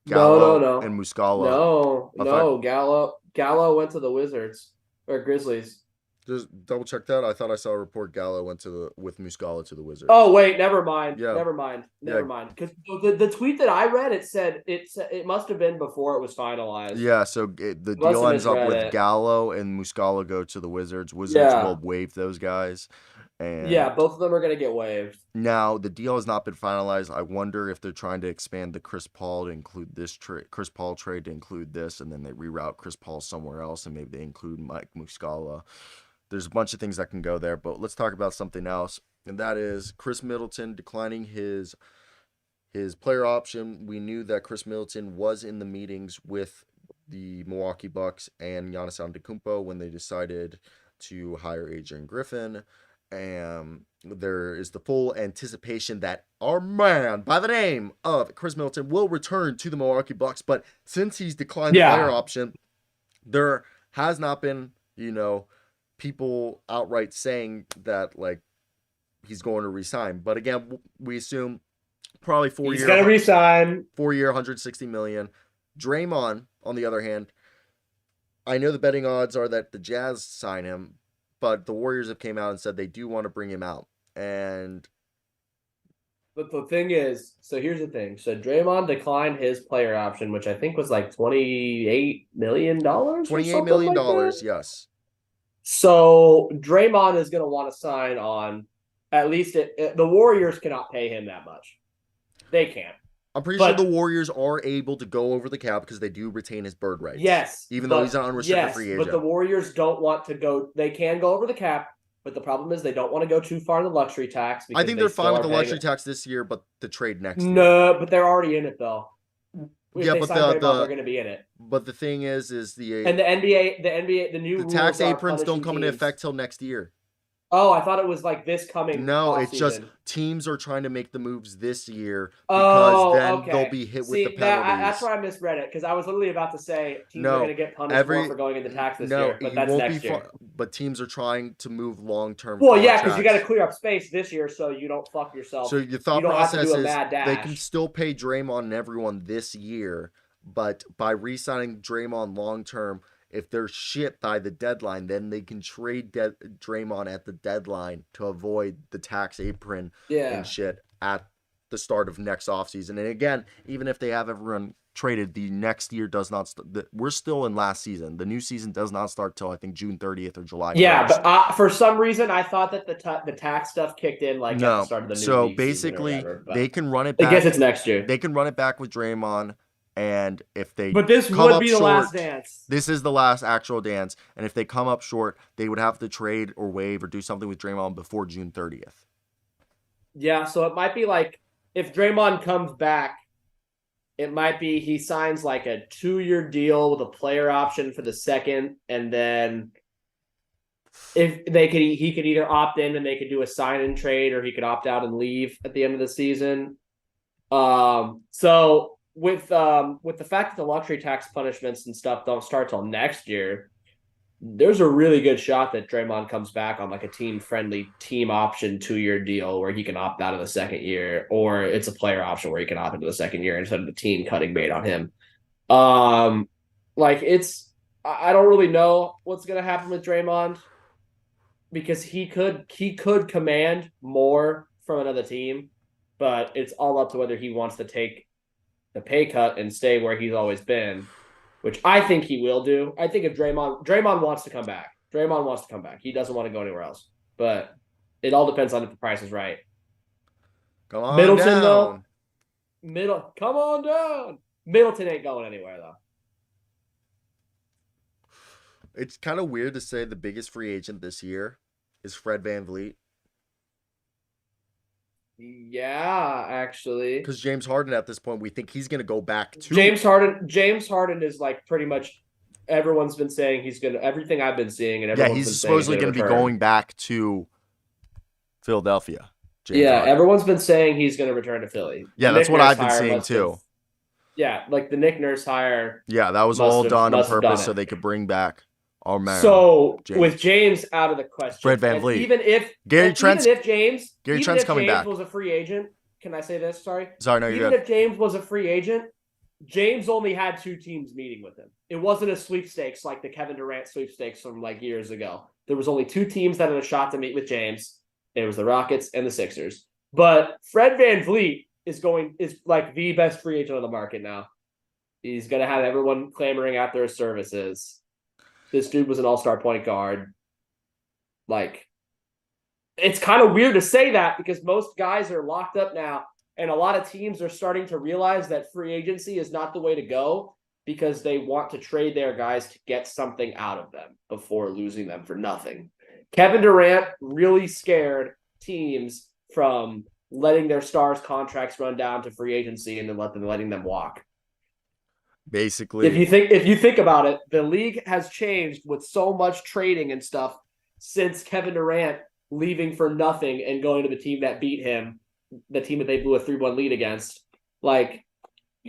Gallo No. and Muscala. No, Gallo went to the Wizards or Grizzlies. Just double check that. I thought I saw a report Gallo went with Muscala to the Wizards. Oh wait, never mind. Yeah. Never mind. Because the tweet that I read, it said it must have been before it was finalized. Yeah, so the deal ends up with Gallo and Muscala go to the Wizards. Wizards will waive those guys. And yeah, both of them are going to get waived. Now, the deal has not been finalized. I wonder if they're trying to expand the Chris Paul to include this Chris Paul trade to include this, and then they reroute Chris Paul somewhere else, and maybe they include Mike Muscala. There's a bunch of things that can go there, but let's talk about something else, and that is Khris Middleton declining his player option. We knew that Khris Middleton was in the meetings with the Milwaukee Bucks and Giannis Antetokounmpo when they decided to hire Adrian Griffin. And there is the full anticipation that our man by the name of Khris Middleton will return to the Milwaukee Bucks. But since he's declined the player option, there has not been, people outright saying that like he's going to resign. But again, we assume probably 4 years. He's going to resign. 4 year, $160 million. Draymond, on the other hand, I know the betting odds are that the Jazz sign him. But the Warriors have came out and said they do want to bring him out. But the thing is, so here's the thing. So Draymond declined his player option, which I think was like $28 million. $28 million, like yes. So Draymond is going to want to sign on, at least the Warriors cannot pay him that much. They can't. I'm pretty sure the Warriors are able to go over the cap because they do retain his bird rights. Yes. Even though he's an unrestricted free agent. But the Warriors don't want to go. They can go over the cap, but the problem is they don't want to go too far in the luxury tax. I think they're fine with the luxury tax this year, but the trade next year. No, but they're already in it, though. If yeah, they but sign Draymond, they're going to be in it. But the thing is the NBA, the new the tax aprons don't come into effect till next year. Oh, I thought it was like this coming. No, it's just teams are trying to make the moves this year because they'll be hit with the penalties. That's why I misread it because I was literally about to say teams are going to get punished more for going into tax this year, but that's next year. But teams are trying to move long-term. Well, yeah, because you got to clear up space this year so you don't fuck yourself. So your thought process is they can still pay Draymond and everyone this year, but by re-signing Draymond long-term, if they're shit by the deadline, then they can trade Draymond at the deadline to avoid the tax apron and shit at the start of next offseason. And again, even if they have everyone traded, the next year does not we're still in last season. The new season does not start till I think June 30th or July 1st. Yeah, but for some reason I thought that the tax stuff kicked in at the start of the new so league basically season or whatever, they can run it back. I guess it's next year. They can run it back with Draymond. And if they this would be the last dance. This is the last actual dance. And if they come up short, they would have to trade or waive or do something with Draymond before June 30th. Yeah, so it might be like if Draymond comes back, it might be he signs like a 2-year deal with a player option for the second, and then if he could either opt in and they could do a sign and trade, or he could opt out and leave at the end of the season. So with the fact that the luxury tax punishments and stuff don't start till next year, there's a really good shot that Draymond comes back on like a team-friendly team option 2-year deal where he can opt out of the second year, or it's a player option where he can opt into the second year instead of the team cutting bait on him. Like I don't really know what's gonna happen with Draymond because he could command more from another team, but it's all up to whether he wants to take the pay cut and stay where he's always been, which I think he will do. I think if Draymond wants to come back. Draymond wants to come back. He doesn't want to go anywhere else. But it all depends on if the price is right. Come on Middleton, down. though. Come on down. Middleton ain't going anywhere, though. It's kind of weird to say the biggest free agent this year is Fred VanVleet. Yeah, actually. Because James Harden at this point, we think he's going to go back to James Harden is like pretty much everyone's been saying he's going to everything I've been seeing and everyone's he's supposedly going to be going back to Philadelphia. James Harden. Everyone's been saying he's going to return to Philly. Yeah, that's what I've been seeing too. Yeah, like the Nick Nurse hire. Yeah, that was all done on purpose so they could bring back our man. So with James out of the question, Fred VanVleet, even if James coming back was a free agent, can I say this? Sorry, no, you're even good. if James was a free agent, James only had 2 teams meeting with him. It wasn't a sweepstakes like the Kevin Durant sweepstakes from like years ago. There was only 2 teams that had a shot to meet with James. It was the Rockets and the Sixers. But Fred VanVleet is like the best free agent on the market now. He's going to have everyone clamoring after his services. This dude was an all-star point guard. Like, it's kind of weird to say that because most guys are locked up now, and a lot of teams are starting to realize that free agency is not the way to go because they want to trade their guys to get something out of them before losing them for nothing. Kevin Durant really scared teams from letting their stars' contracts run down to free agency and then letting them walk. Basically, if you think about it, the league has changed with so much trading and stuff since Kevin Durant leaving for nothing and going to the team that beat him, the team that they blew a 3-1 lead against. Like,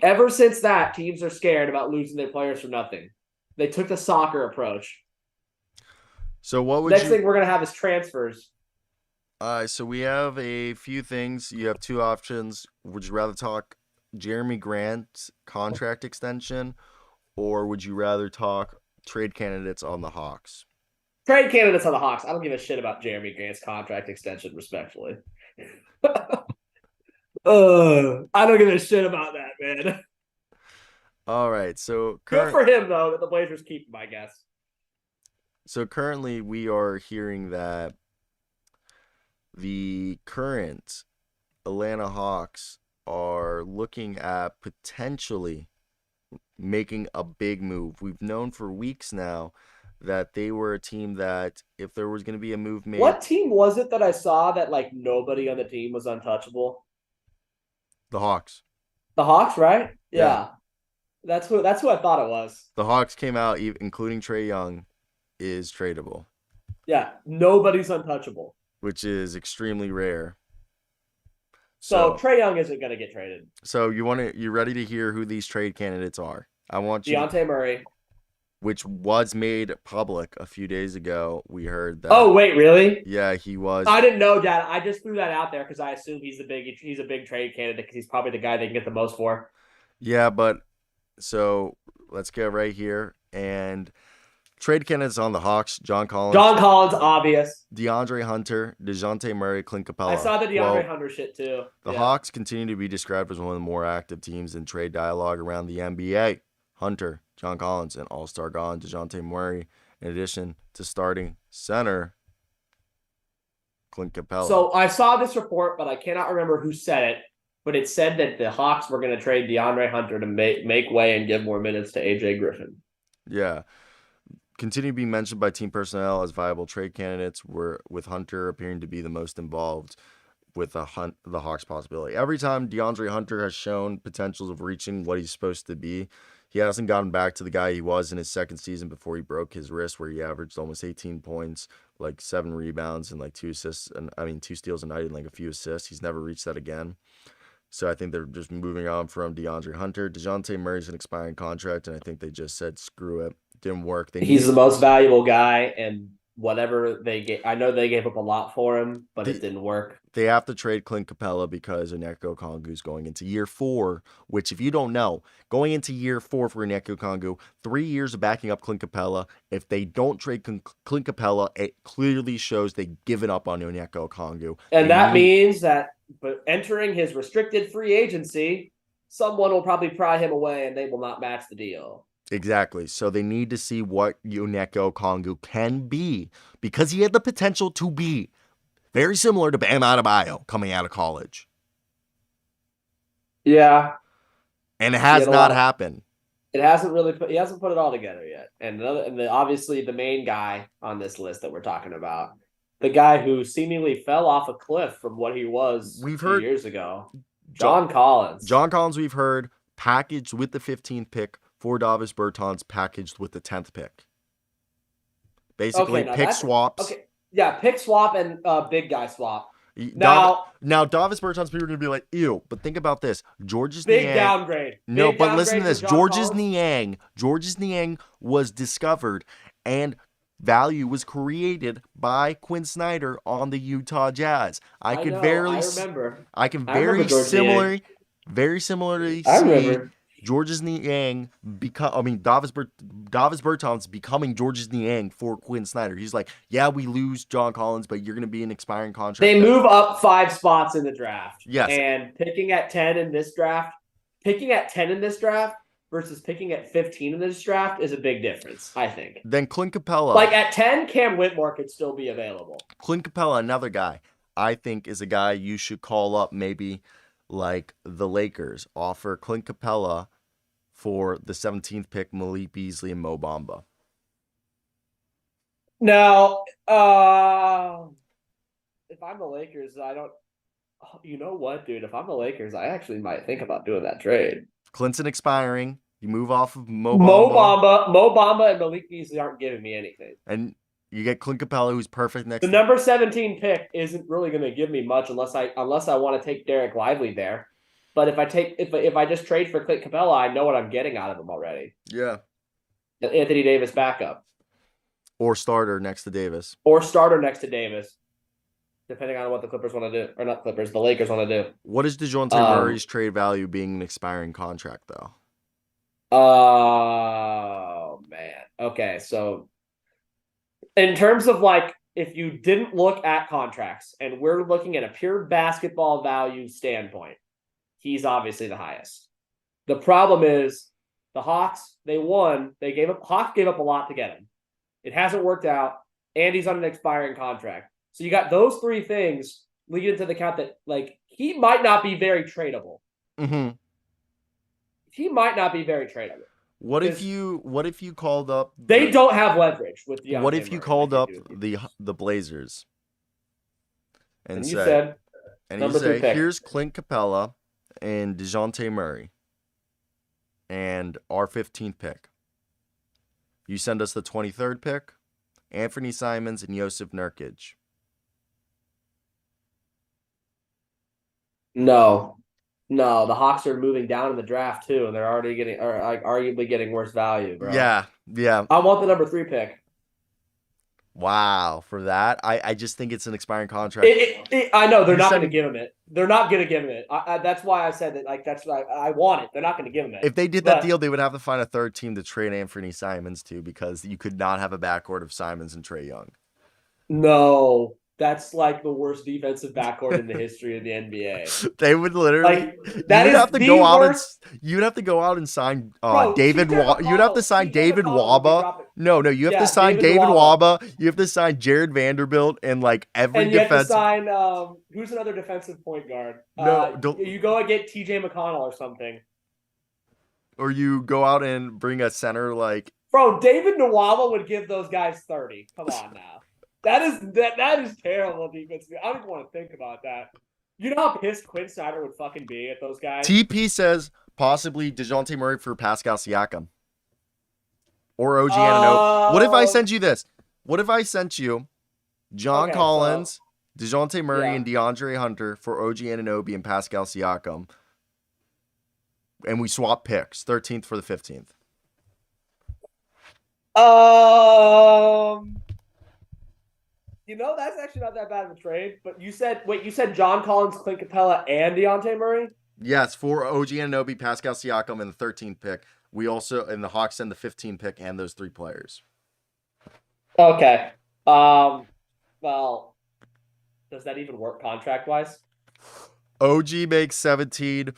ever since that, teams are scared about losing their players for nothing. They took the soccer approach. So what would next thing we're gonna have is transfers. So we have a few things. You have 2 options. Would you rather talk Jeremy Grant's contract extension, or would you rather talk trade candidates on the Hawks? Trade candidates on the Hawks. I don't give a shit about Jeremy Grant's contract extension, respectfully. I don't give a shit about that, man. All right, so good for him though that the Blazers keep him, I guess. So currently we are hearing that the current Atlanta Hawks are looking at potentially making a big move. We've known for weeks now that they were a team that if there was going to be a move made. What team was it that I saw that like nobody on the team was untouchable? The Hawks. The Hawks, right? Yeah. That's who I thought it was. The Hawks came out, including Trae Young, is tradable. Yeah, nobody's untouchable. Which is extremely rare. So Trae Young isn't going to get traded. So you ready to hear who these trade candidates are? I want you. Dejounte Murray, which was made public a few days ago. We heard that. Oh wait, really? Yeah, he was. I didn't know, Dad. I just threw that out there because I assume he's a big trade candidate because he's probably the guy they can get the most for. Yeah, but so let's get right here and. Trade candidates on the Hawks: John Collins, obvious. DeAndre Hunter, DeJounte Murray, Clint Capella. I saw the DeAndre Hunter shit too. The Hawks continue to be described as one of the more active teams in trade dialogue around the NBA. Hunter, John Collins, and all-star gone DeJounte Murray, in addition to starting center Clint Capella. So I saw this report, but I cannot remember who said it. But it said that the Hawks were going to trade DeAndre Hunter to make way and give more minutes to AJ Griffin. Yeah. Continue to be mentioned by team personnel as viable trade candidates, with Hunter appearing to be the most involved with the Hawks possibility. Every time DeAndre Hunter has shown potentials of reaching what he's supposed to be, he hasn't gotten back to the guy he was in his second season before he broke his wrist, where he averaged almost 18 points, like 7 rebounds and like 2 assists, and 2 steals a night and like a few assists. He's never reached that again. So I think they're just moving on from DeAndre Hunter. DeJounte Murray's an expiring contract, and I think they just said, screw it. Didn't work. He's the most valuable guy, and whatever they get. I know they gave up a lot for him, but it didn't work. They have to trade Clint Capella because Onyeka Okongwu's going into year 4, which, if you don't know, going into year 4 for Onyeka Okongwu, 3 years of backing up Clint Capella. If they don't trade Clint Capella, it clearly shows they've given up on Onyeka Okongwu. And that means that, but entering his restricted free agency, someone will probably pry him away and they will not match the deal. Exactly. So they need to see what Onyeka Okongwu can be, because he had the potential to be very similar to Bam Adebayo coming out of college. Yeah. And it has not happened. It hasn't really he hasn't put it all together yet. And obviously the main guy on this list that we're talking about, the guy who seemingly fell off a cliff from what he was a few years ago, John Collins. John Collins, we've heard, packaged with the 15th pick for Davis Bertans, packaged with the 10th pick. Basically, pick swaps. Okay. Yeah, pick swap and big guy swap. Now Davis Bertans, people are going to be like, ew. But think about this. Georges Big Niang. downgrade. No, Big but downgrade listen to this. Georges Niang was discovered, and value was created by Quinn Snyder on the Utah Jazz. I can very similarly see Georges Niang Davis Bertans becoming Georges Niang for Quinn Snyder. He's like, yeah, we lose John Collins, but you're going to be an expiring contract. They move up 5 spots in the draft. Yes. And picking at 10 in this draft versus picking at 15 in this draft is a big difference, I think. Then Clint Capella. Like at 10, Cam Whitmore could still be available. Clint Capella, another guy, I think is a guy you should call up, maybe like the Lakers. Offer Clint Capella for the 17th pick, Malik Beasley and Mo Bamba. Now, if I'm the Lakers, you know what, dude? If I'm the Lakers, I actually might think about doing that trade. Clinton expiring. You move off of Mo Bamba and Malik Beasley aren't giving me anything. And you get Clint Capella, who's perfect next. The number 17 pick isn't really going to give me much unless I want to take Derek Lively there. But if I just trade for Clint Capella, I know what I'm getting out of him already. Yeah. Anthony Davis backup. Or starter next to Davis. Depending on what the Clippers want to do. Or not Clippers, the Lakers want to do. What is DeJounte Murray's trade value being an expiring contract, though? Oh, man. Okay, so in terms of like, if you didn't look at contracts and we're looking at a pure basketball value standpoint, he's obviously the highest. The problem is the Hawks, they won. Hawks gave up a lot to get him. It hasn't worked out, and he's on an expiring contract. So you got those 3 things leading to the count that, like, he might not be very tradable. Mm-hmm. He might not be very tradable. What if you called up? They don't have leverage with DeAndre What if you Murray, called up the Blazers and you said, here's Clint Capella and DeJounte Murray and our 15th pick. You send us the 23rd pick, Anthony Simons and Yusuf Nurkic. No, the Hawks are moving down in the draft too, and they're already arguably getting worse value, bro. Yeah. I want the number 3 pick. Wow, for that, I just think it's an expiring contract. I know they're not going to give him it. They're not going to give him it. That's why I said that. Like, that's why I want it. They're not going to give him it. If they did that deal, they would have to find a third team to trade Anthony Simons to, because you could not have a backcourt of Simons and Trae Young. No, that's like the worst defensive backcourt in the history of the NBA. They would literally. You'd have to go out and sign David. You'd have to sign David Waba. No, you have to sign David Waba. You have to sign Jared Vanderbilt and like every defense. Have to sign who's another defensive point guard? No, don't. You go and get TJ McConnell or something. Or you go out and bring a center like. Bro, David Nwaba would give those guys 30. Come on now. That is terrible defense. I don't even want to think about that. You know how pissed Quinn Snyder would fucking be at those guys? TP says possibly DeJounte Murray for Pascal Siakam. Or OG Anunoby. What if I sent you this? What if I sent you John Collins, DeJounte Murray, and DeAndre Hunter for OG Anunoby and Pascal Siakam? And we swap picks, 13th for the 15th. That's actually not that bad of a trade. But you said John Collins, Clint Capella, and Dejounte Murray? Yes, for OG Anunoby, Pascal Siakam, and the 13th pick. We also, and the Hawks send the 15th pick and those 3 players. Okay. Well, does that even work contract-wise? OG makes 17.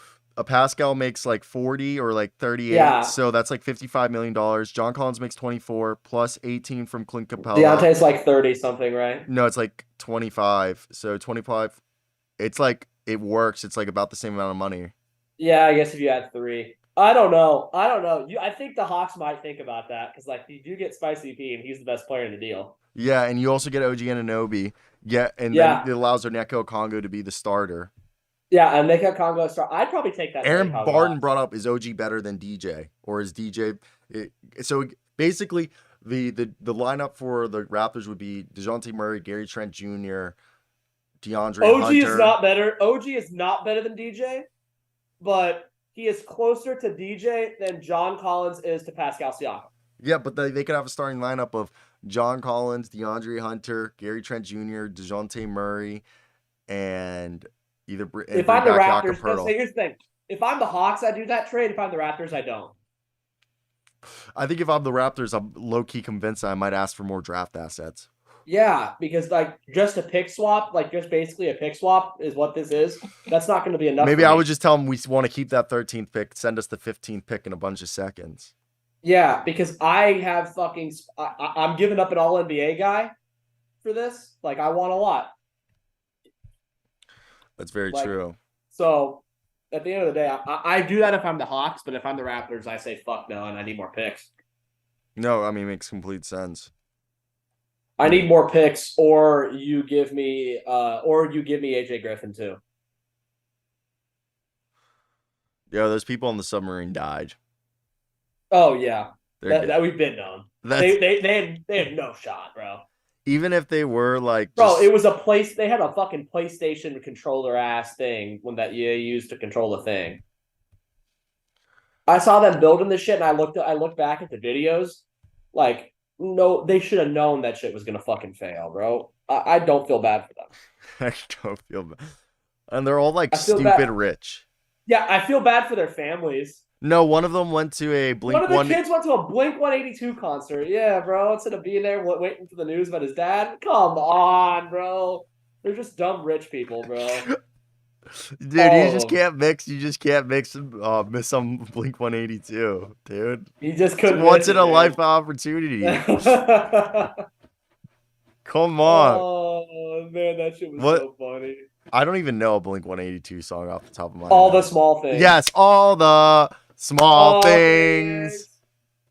Pascal makes like 40 or like 38. Yeah. So that's like $55 million. John Collins makes 24 plus 18 from Clint Capella. Deontay's like 30 something, right? No, it's like 25. So 25. It's like, it works. It's like about the same amount of money. Yeah, I guess if you had 3. I don't know. I think the Hawks might think about that because, like, you do get Spicy P, and he's the best player in the deal. Yeah, and you also get OG Anunoby. Yeah, and then it allows Onyeka Okongwu to be the starter. Yeah, and Onyeka Okongwu start. I'd probably take that. Aaron Barton brought up, is OG better than DJ? Or is DJ... So basically, the lineup for the Raptors would be DeJounte Murray, Gary Trent Jr., DeAndre OG Hunter. is not better. OG is not better than DJ, but he is closer to DJ than John Collins is to Pascal Siakam. Yeah, but they could have a starting lineup of John Collins, DeAndre Hunter, Gary Trent Jr., DeJounte Murray, and either if I'm the Raptors, so here's the thing. If I'm the Hawks, I do that trade. If I'm the Raptors, I don't. I think if I'm the Raptors, I'm low-key convinced I might ask for more draft assets. Yeah, because like just a pick swap, like just basically a pick swap is what this is. That's not going to be enough. Maybe I would just tell them we want to keep that 13th pick, send us the 15th pick in a bunch of seconds. Yeah, because I have I'm giving up an all-NBA guy for this. Like, I want a lot. That's very true. So, at the end of the day, I do that if I'm the Hawks, but if I'm the Raptors, I say fuck no, and I need more picks. No, I mean, it makes complete sense. I need more picks, or you give me AJ Griffin too. Yeah, those people on the submarine died. Oh yeah, that we've been known. They had no shot, bro. Even if they were like, bro, it was a place. They had a fucking PlayStation controller ass thing when that you used to control the thing. I saw them building this shit, and I looked back at the videos, like. No, they should have known that shit was gonna fucking fail, bro. I don't feel bad for them. I don't feel bad, and they're all like stupid rich. Yeah, I feel bad for their families. No, one of them went to a Blink. One of the kids went to a Blink 182 concert. Yeah, bro. Instead of being there waiting for the news about his dad, come on, bro. They're just dumb rich people, bro. Dude, you just can't mix. You just can't miss some Blink 182, dude. You just couldn't. Once in a life opportunity. Come on. Oh man, that shit was so funny. I don't even know a Blink 182 song off the top of my head. All the small things. Yes, all the small things.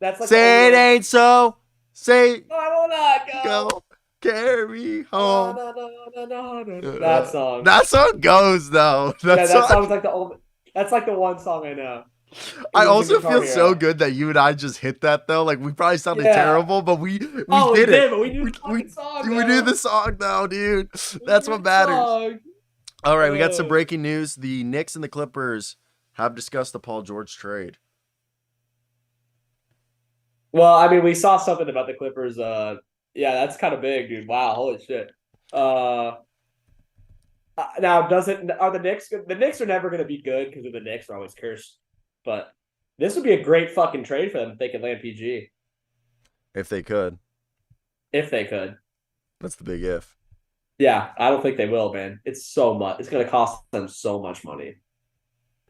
That's like say it ain't so. Say I will not go. Carry home. That song. That song goes though. That song's like the only. That's like the one song I know. I also feel so good that you and I just hit that though. Like we probably sounded terrible, but we did it. But we knew the song. We knew the song though, dude. That's what matters. All right, we got some breaking news. The Knicks and the Clippers have discussed the Paul George trade. Well, I mean, we saw something about the Clippers. Yeah, that's kind of big, dude. Wow, holy shit. Now, are the Knicks good? The Knicks are never going to be good because the Knicks are always cursed. But this would be a great fucking trade for them if they could land PG. If they could. If they could. That's the big if. Yeah, I don't think they will, man. It's so much. It's going to cost them so much money.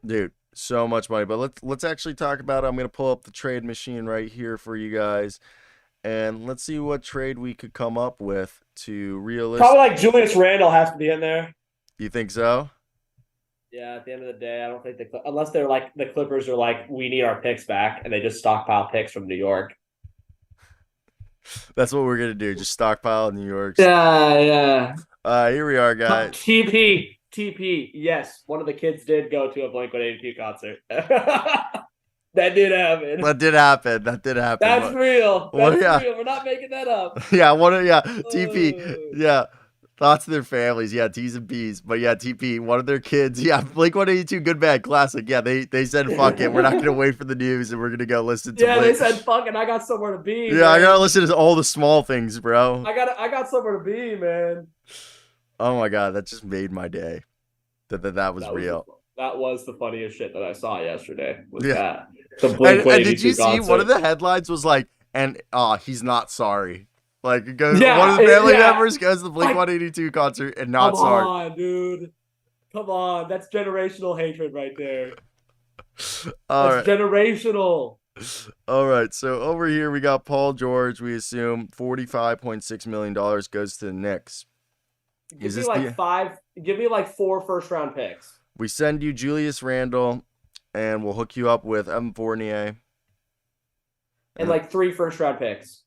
Dude, so much money. But let's actually talk about it. I'm going to pull up the trade machine right here for you guys. And let's see what trade we could come up with to realistic. Probably like Julius Randle has to be in there. You think so? Yeah, at the end of the day, I don't think unless they're like the Clippers are like, we need our picks back, and they just stockpile picks from New York. That's what we're gonna do. Just stockpile New York. Yeah. Here we are, guys. TP. Yes, one of the kids did go to a Blink-182 concert. That did happen. That did happen. That's real. That's real. We're not making that up. Yeah. TP. Yeah. Thoughts to their families. Yeah, T's and B's. But yeah, TP, one of their kids. Yeah, Blink-182, Good Bad Classic. Yeah, they said, fuck it. We're not going to wait for the news and we're going to go listen to Yeah, Blink. they said, fuck it, I got somewhere to be. Yeah, man. I got to listen to all the small things, bro. I got somewhere to be, man. Oh my God, that just made my day. That was real. That was the funniest shit that I saw yesterday. Was Yeah. that the Blink And did you see concert. one of the headlines was like, he's not sorry. Like it goes, Yeah, one of the family yeah. members goes to the Blink-182 concert and not sorry. Come on, dude. Come on. That's generational hatred right there. All That's right. generational. All right. So over here we got Paul George. We assume $45.6 million goes to the Knicks. Give me like 4 first-round picks. We send you Julius Randle, and we'll hook you up with Evan Fournier. And like 3 first-round picks.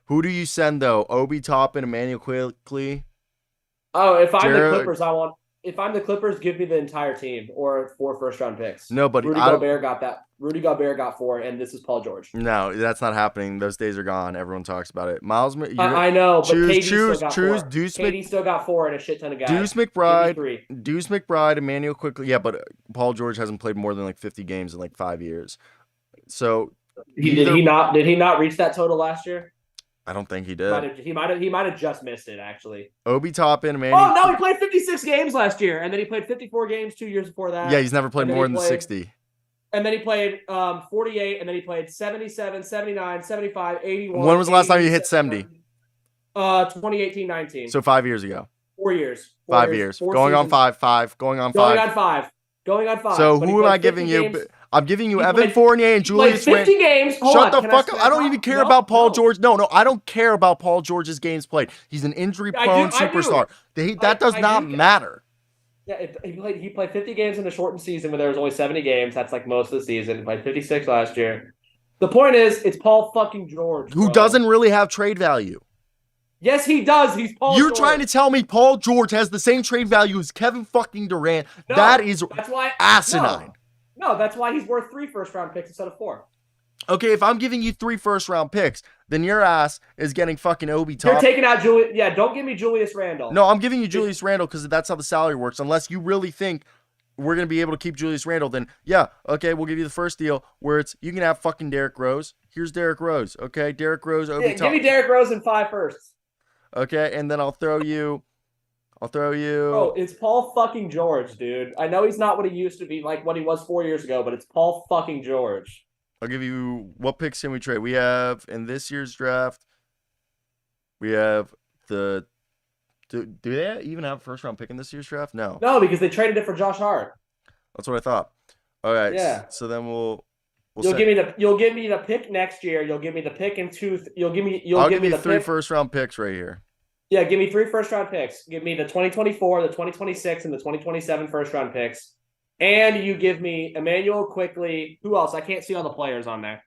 Who do you send though? Obi Toppin, Emmanuel Quickley. Oh, if I'm Jared- the Clippers, if I'm the Clippers, give me the entire team or 4 first-round picks. No, but Rudy Gobert got that. Rudy Gobert got 4, and this is Paul George. No, that's not happening. Those days are gone. Everyone talks about it. Miles, I know, but KD choose, still got 4. Deuce KD still got 4 and a shit ton of guys. Deuce Give me McBride, 3. Deuce McBride, Emmanuel Quickley. Yeah, but Paul George hasn't played more than like 50 games in like 5 years. So Did he not reach that total last year? I don't think he did. He might have just missed it actually. Obi Toppin, Emmanuel. Oh no, he played 56 games last year, and then he played 54 games 2 years before that. Yeah, he's never played And then more he than played- 60. And then he played 48, and then he played 77, 79, 75, 81. When was the last time you hit 70? 2018-19. So 5 years ago. 4 years. 5 years. 4 Going on seasons. 5. Going on Going 5. on 5. Going on 5. So But he who am played I giving 50 you? games. I'm giving you He Evan played- Fournier and He played Julius 50 Randle. games. Hold Shut on, the can fuck up. I don't even care about Paul George. No, I don't care about Paul George's games played. He's an injury-prone I do. superstar. That does I not do. matter. Yeah, he played 50 games in a shortened season where there was only 70 games. That's like most of the season. He played 56 last year. The point is, it's Paul fucking George. Who bro. doesn't really have trade value. Yes, he does. He's Paul You're George. trying to tell me Paul George has the same trade value as Kevin fucking Durant. No, that is that's why asinine. No, that's why he's worth 3 first-round picks instead of 4. Okay, if I'm giving you 3 first-round picks, then your ass is getting fucking Obi You're Toppin. taking out Julius. Yeah, don't give me Julius Randle. No, I'm giving you Julius Randle because that's how the salary works. Unless you really think we're going to be able to keep Julius Randle, then yeah, okay, we'll give you the first deal where it's you can have fucking Derrick Rose. Here's Derrick Rose, okay? Derrick Rose, Obi Yeah, give me Toppin. Derrick Rose and 5 firsts. Okay, and then I'll throw you. Bro, it's Paul fucking George, dude. I know he's not what he used to be, like what he was 4 years ago, but it's Paul fucking George. I'll give you what picks can we trade? We have in this year's draft. We have the. Do they even have a first round pick in this year's draft? No. No, because they traded it for Josh Hart. That's what I thought. All right. Yeah. So then we'll You'll give me the pick next year. You'll give me the pick in 2. You'll give me the 3 pick. first round picks right here. Yeah, give me 3 first-round picks. Give me the 2024, the 2026, and the 2027 first-round picks. And you give me Emmanuel Quickley. Who else? I can't see all the players on there.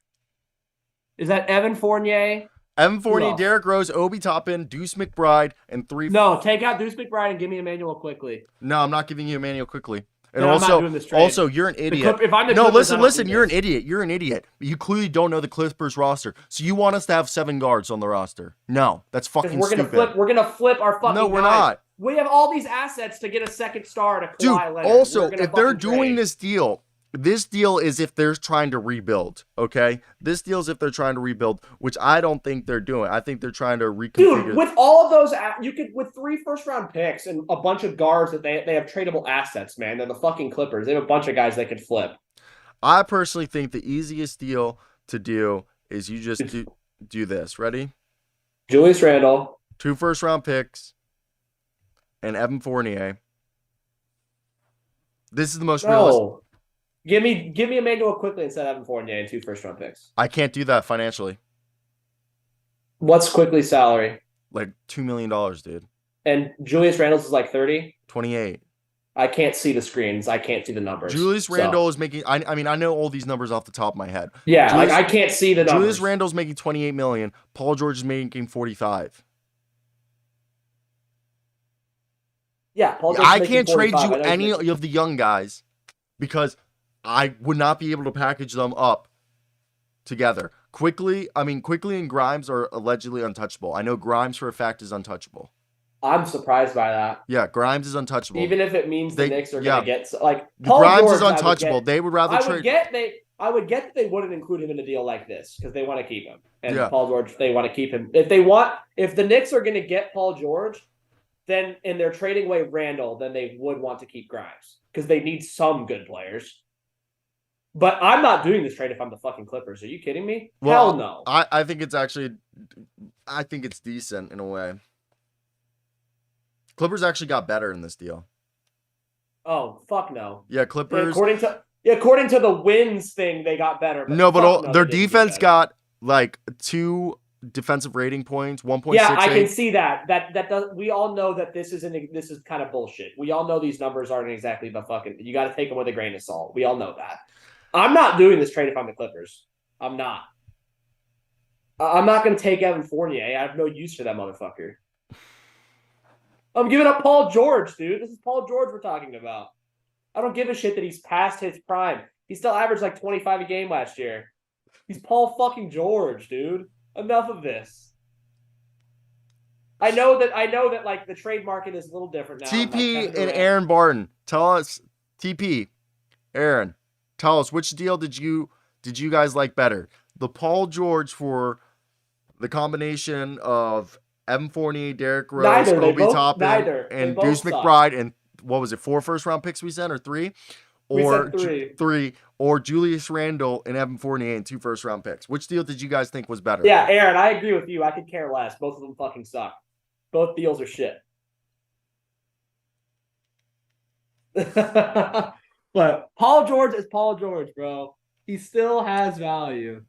Is that Evan Fournier? Evan Fournier, else? Derrick Rose, Obi Toppin, Deuce McBride, and 3. No, take out Deuce McBride and give me Emmanuel Quickley. No, I'm not giving you Emmanuel Quickly. And No, I'm not doing this trade. also, you're an idiot. If I'm the No, Clippers, I don't listen, do you're an this. idiot. You're an idiot. You clearly don't know the Clippers roster. So you want us to have 7 guards on the roster? No, that's Because fucking we're gonna stupid. flip our fucking No, we're guys. not. We have all these assets to get a second star to Kawhi Dude, Leonard. also, We're gonna if they're fucking doing trade. this deal is if they're trying to rebuild, okay? This deal is if they're trying to rebuild, which I don't think they're doing. I think they're trying to reconfigure. Dude, with all of those, you could with 3 first-round picks and a bunch of guards that they have tradable assets, man. They're the fucking Clippers. They have a bunch of guys they could flip. I personally think the easiest deal to do is you just do this. Ready? Julius Randle. 2 first-round picks and Evan Fournier. This is the most realistic. No. Give me Emmanuel Quickley instead of Evan Fournier and 2 first-round picks. I can't do that financially. What's Quickly's salary? Like $2 million, dude. And Julius Randle's is like 30? 28. I can't see the screens. I can't see the numbers. Julius So- Randle is making. I mean, I know all these numbers off the top of my head. Yeah, Julius- like I can't see the numbers. Julius Randle's making 28 million. Paul George is making 45. Yeah, Paul George is I making can't trade 45. you I know he's any making- of the young guys because I would not be able to package them up together. Quickly and Grimes are allegedly untouchable. I know Grimes for a fact is untouchable. I'm surprised by that. Yeah, Grimes is untouchable. Even if it means the Knicks are going to get like Paul Grimes George, is untouchable. They would rather trade. I would get that they wouldn't include him in a deal like this because they want to keep him. And Yeah. Paul George, they want to keep him. If the Knicks are going to get Paul George, then and they're trading away Randall, then they would want to keep Grimes because they need some good players. But I'm not doing this trade if I'm the fucking Clippers. Are you kidding me? Well, Hell no. I think it's decent in a way. Clippers actually got better in this deal. Oh, fuck no. Yeah, Clippers. According to the wins thing, they got better. But their defense got like 2 defensive rating points, 1.68. Yeah, I can see that. That does. We all know that this is kind of bullshit. We all know these numbers aren't exactly the fucking. You got to take them with a grain of salt. We all know that. I'm not doing this trade if I'm the Clippers. I'm not. I'm not going to take Evan Fournier. I have no use for that motherfucker. I'm giving up Paul George, dude. This is Paul George we're talking about. I don't give a shit that he's past his prime. He still averaged like 25 a game last year. He's Paul fucking George, dude. Enough of this. I know that like the trade market is a little different now. TP and Aaron Barton. Tell us, TP, Aaron, tell us which deal did you guys like better? The Paul George for the combination of Evan Fournier, Derrick Rose, Obi Toppin, and Deuce McBride, and what was it, 4 first-round picks we sent, or 3? Or we said 3, or Julius Randle and Evan Fournier and 2 first-round picks. Which deal did you guys think was better? Yeah, Aaron, I agree with you. I could care less. Both of them fucking suck. Both deals are shit. But Paul George is Paul George, bro. He still has value.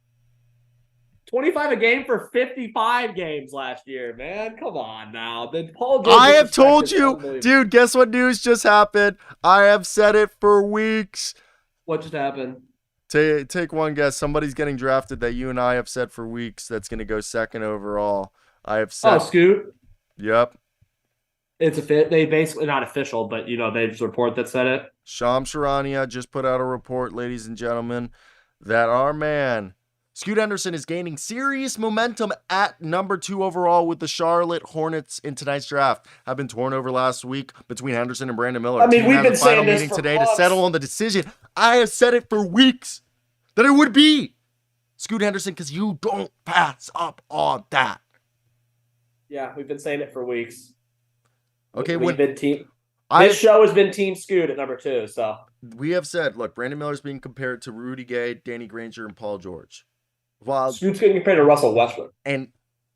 25 a game for 55 games last year, man. Come on now. Then Paul George. I have told you, dude, guess what news just happened? I have said it for weeks. What just happened? Take one guess. Somebody's getting drafted that you and I have said for weeks that's going to go 2nd overall. I have said. Oh, Scoot? Yep. It's a fit. They basically not official, but there's a report that said it. Shams Charania just put out a report, ladies and gentlemen, that our man Scoot Henderson is gaining serious momentum at number 2 overall with the Charlotte Hornets in tonight's draft. Have been torn over last week between Henderson and Brandon Miller. I mean, we've been saying this meeting for today months. to settle on the decision. I have said it for weeks that it would be Scoot Henderson because you don't pass up on that. Yeah, we've been saying it for weeks. Okay, this show has been Team Scoot at number 2. So we have said, look, Brandon Miller's being compared to Rudy Gay, Danny Granger, and Paul George. While Scoot's getting compared to Russell Westbrook and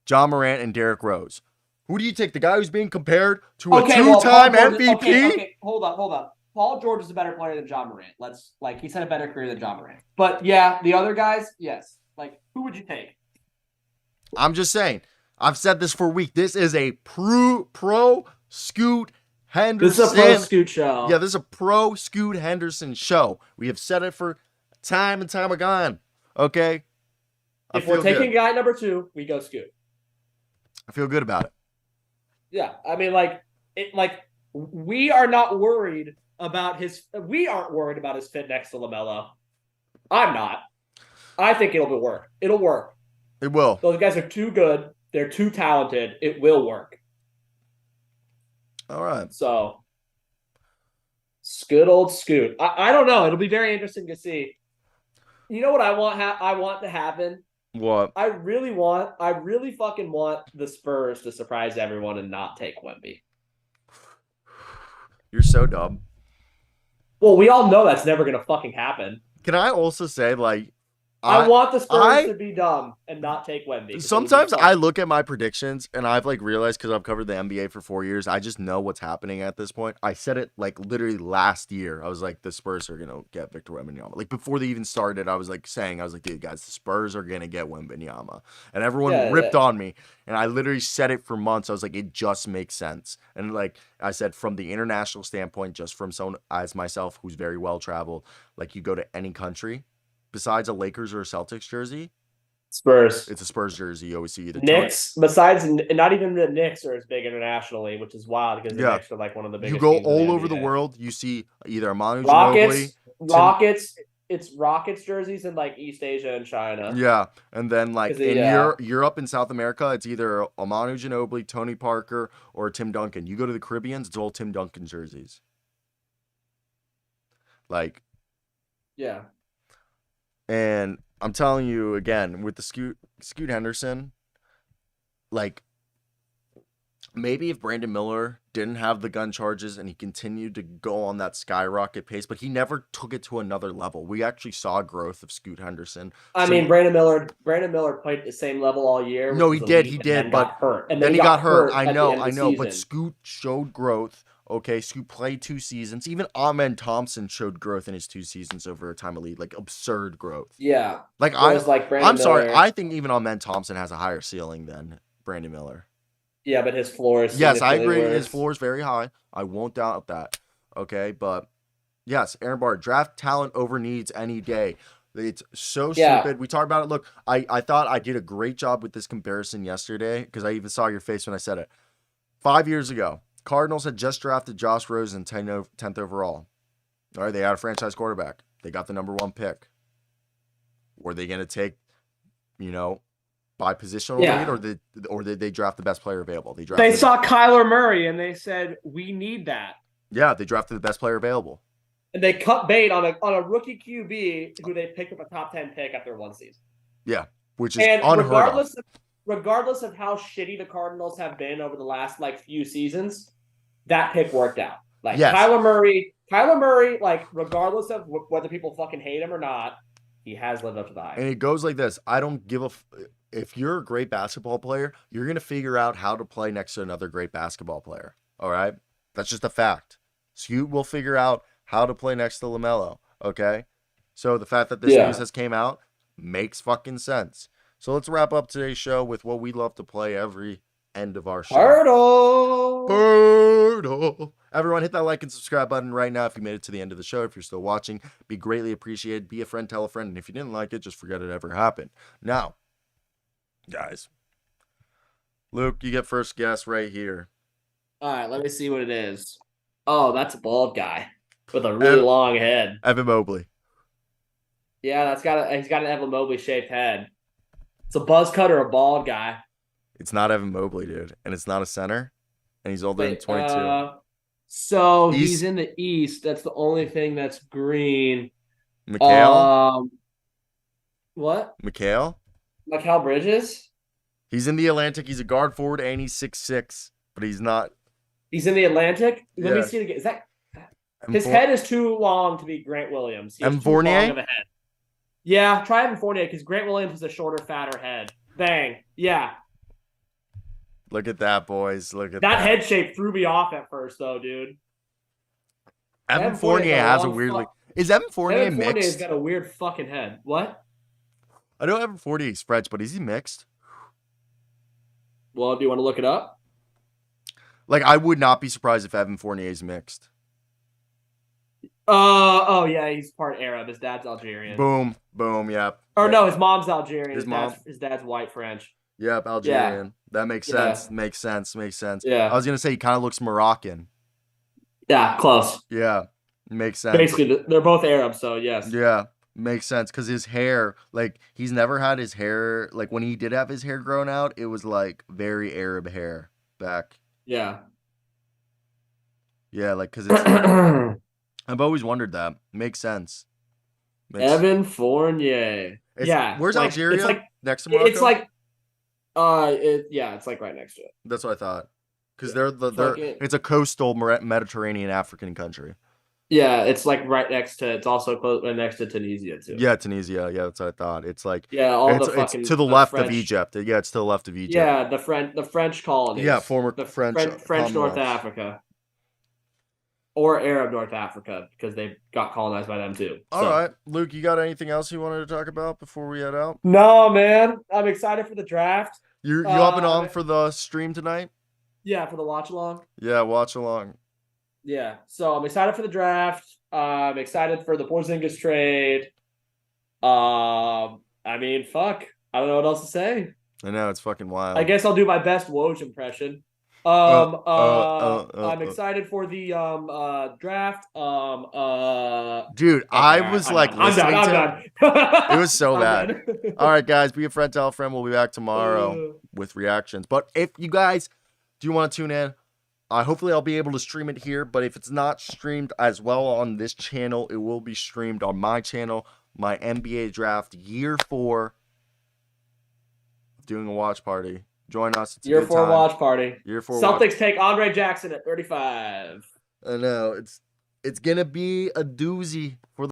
John Morant and Derrick Rose. Who do you take? The guy who's being compared to a 2-time MVP? Okay, hold on. Paul George is a better player than John Morant. He's had a better career than John Morant. But yeah, the other guys, yes. Who would you take? I'm just saying. I've said this for a week. This is a pro Scoot Henderson. This is a pro Scoot show. Yeah, this is a pro Scoot Henderson show. We have said it for time and time again. Okay? If we're taking guy number 2, we go Scoot. I feel good about it. Yeah, I mean, we are not worried about we aren't worried about his fit next to LaMelo. I'm not. I think it'll work. It'll work. It will. Those guys are too good. They're too talented. It will work. All right. So, good old Scoot. I don't know. It'll be very interesting to see. You know what I want to happen? What? I really fucking want the Spurs to surprise everyone and not take Wemby. You're so dumb. Well, we all know that's never going to fucking happen. Can I also say, I want the Spurs to be dumb and not take Wemby. Sometimes I look at my predictions and I've realized because I've covered the NBA for 4 years, I just know what's happening at this point. I said it literally last year. I was like, the Spurs are gonna get Victor Wembanyama. Before they even started, I was saying, dude, guys, the Spurs are gonna get Wembanyama, and everyone ripped on me. And I literally said it for months. I was like, it just makes sense. And I said, from the international standpoint, just from someone as myself who's very well traveled, you go to any country. Besides a Lakers or a Celtics jersey, Spurs. It's a Spurs jersey. You always see the Knicks. Besides, not even the Knicks are as big internationally, which is wild because the Knicks are one of the biggest. You go all over the world. You see either Manu Ginobili, Rockets. it's Rockets jerseys in like East Asia and China. Yeah, and then like 'Cause in yeah. Europe and South America, it's either Amanu Ginobili, Tony Parker, or Tim Duncan. You go to the Caribbeans, it's all Tim Duncan jerseys. Like, Yeah. and I'm telling you again with the Scoot Henderson, like maybe if Brandon Miller didn't have the gun charges and he continued to go on that skyrocket pace, but he never took it to another level. We actually saw growth of Scoot Henderson. I mean, Brandon Miller played at the same level all year. No, he did, but got hurt. And then he got hurt. I at the know, end of the but season. Scoot showed growth. Okay, Scoot played 2 seasons. Even Amen Thompson showed growth in his 2 seasons over a time of lead, like absurd growth. Yeah. Like Brandon I'm sorry, Miller, I think even Amen Thompson has a higher ceiling than Brandon Miller. Yeah, but his floor is Yes, I agree. significantly His worse. floor is very high. I won't doubt that. Okay, but yes, Aaron Barr, draft talent over needs any day. It's so stupid. We talked about it. Look, I thought I did a great job with this comparison yesterday because I even saw your face when I said it. 5 years ago, Cardinals had just drafted Josh Rosen 10th overall. All right, they had a franchise quarterback. They got the number 1 pick. Were they going to take, by positional lead, or did they draft the best player available? They saw Kyler Murray and they said, "We need that." Yeah, they drafted the best player available. And they cut bait on a rookie QB who they picked up a top 10 pick after 1 season. Yeah, which is unheard of. Regardless of how shitty the Cardinals have been over the last few seasons, that pick worked out. Yes. Kyler Murray, regardless of whether people fucking hate him or not, he has lived up to the hype. And it goes like this. I don't give a if you're a great basketball player, you're going to figure out how to play next to another great basketball player. All right? That's just a fact. Scoot will figure out how to play next to LaMelo. Okay? So the fact that this news has came out makes fucking sense. So let's wrap up today's show with what we love to play every end of our show. Hurdle. Everyone, hit that like and subscribe button right now if you made it to the end of the show. If you're still watching, be greatly appreciated. Be a friend, tell a friend. And if you didn't like it, just forget it ever happened. Now, guys, Luke, you get first guess right here. All right, let me see what it is. Oh, that's a bald guy with a really long head. Evan Mobley. Yeah, he's got an Evan Mobley shaped head. It's a buzz cut or a bald guy. It's not Evan Mobley, dude, and it's not a center, and he's older than 22. So he's in the East. That's the only thing that's green. Mikal? What? Mikal Bridges? He's in the Atlantic. He's a guard forward, and he's 6'6", but he's not. He's in the Atlantic? Let me Yeah. see it again. Is that his head is too long to be Grant Williams. He has Evan too long Fournier? of a head. Yeah, try Evan Fournier because Grant Williams is a shorter, fatter head. Bang. Yeah. Look at that, boys. Look at That head shape threw me off at first, though, dude. Evan Fournier has a weirdly. Is Evan Fournier Evan mixed? Fournier's got a weird fucking head. What? I know Evan Fournier is French, but is he mixed? Well, do you want to look it up? Like, I would not be surprised if Evan Fournier is mixed. Oh yeah, he's part Arab. His dad's Algerian. Boom, yeah. Or no, his mom's Algerian. His dad's white French. Yep, Algerian. Yeah. That makes sense. Makes sense. Yeah. I was gonna say he kind of looks Moroccan. Yeah, close. Yeah, makes sense. Basically, they're both Arab, so yes. Yeah, makes sense because his hair, like, he's never had his hair, like, when he did have his hair grown out, it was like very Arab hair back. Yeah. Yeah, like, because it's. I've always wondered that. Makes sense. Evan Fournier. Yeah. Where's Algeria? It's like, next to Morocco? it's like, it's like right next to it. That's what I thought. Because it's a coastal Mediterranean African country. Yeah, it's like right next to. It's also close next to Tunisia too. Yeah, Tunisia. Yeah, that's what I thought. It's like it's to the left of Egypt. Yeah, it's to the left of Egypt. Yeah, the French colonies. Yeah, former French North Africa. Or Arab North Africa, because they got colonized by them too. All right. Luke, you got anything else you wanted to talk about before we head out? No, man. I'm excited for the draft. You hopping on for the stream tonight? Yeah, for the watch along. Yeah, watch along. Yeah. So I'm excited for the draft. I'm excited for the Porzingis trade. I mean, fuck. I don't know what else to say. I know, it's fucking wild. I guess I'll do my best Woj impression. I'm excited for the draft. Dude, Okay, I all right, was I'm like done. I'm listening done. to I'm done. it was so I'm bad. done. All right, guys, be a friend, tell a friend. We'll be back tomorrow with reactions. But if you guys do want to tune in, hopefully I'll be able to stream it here. But if it's not streamed as well on this channel, it will be streamed on my channel, my NBA draft year 4. Doing a watch party. Join us. It's a Year good 4 time. watch party. Year 4 Celtics take Andre Jackson at 35. I know it's gonna be a doozy for the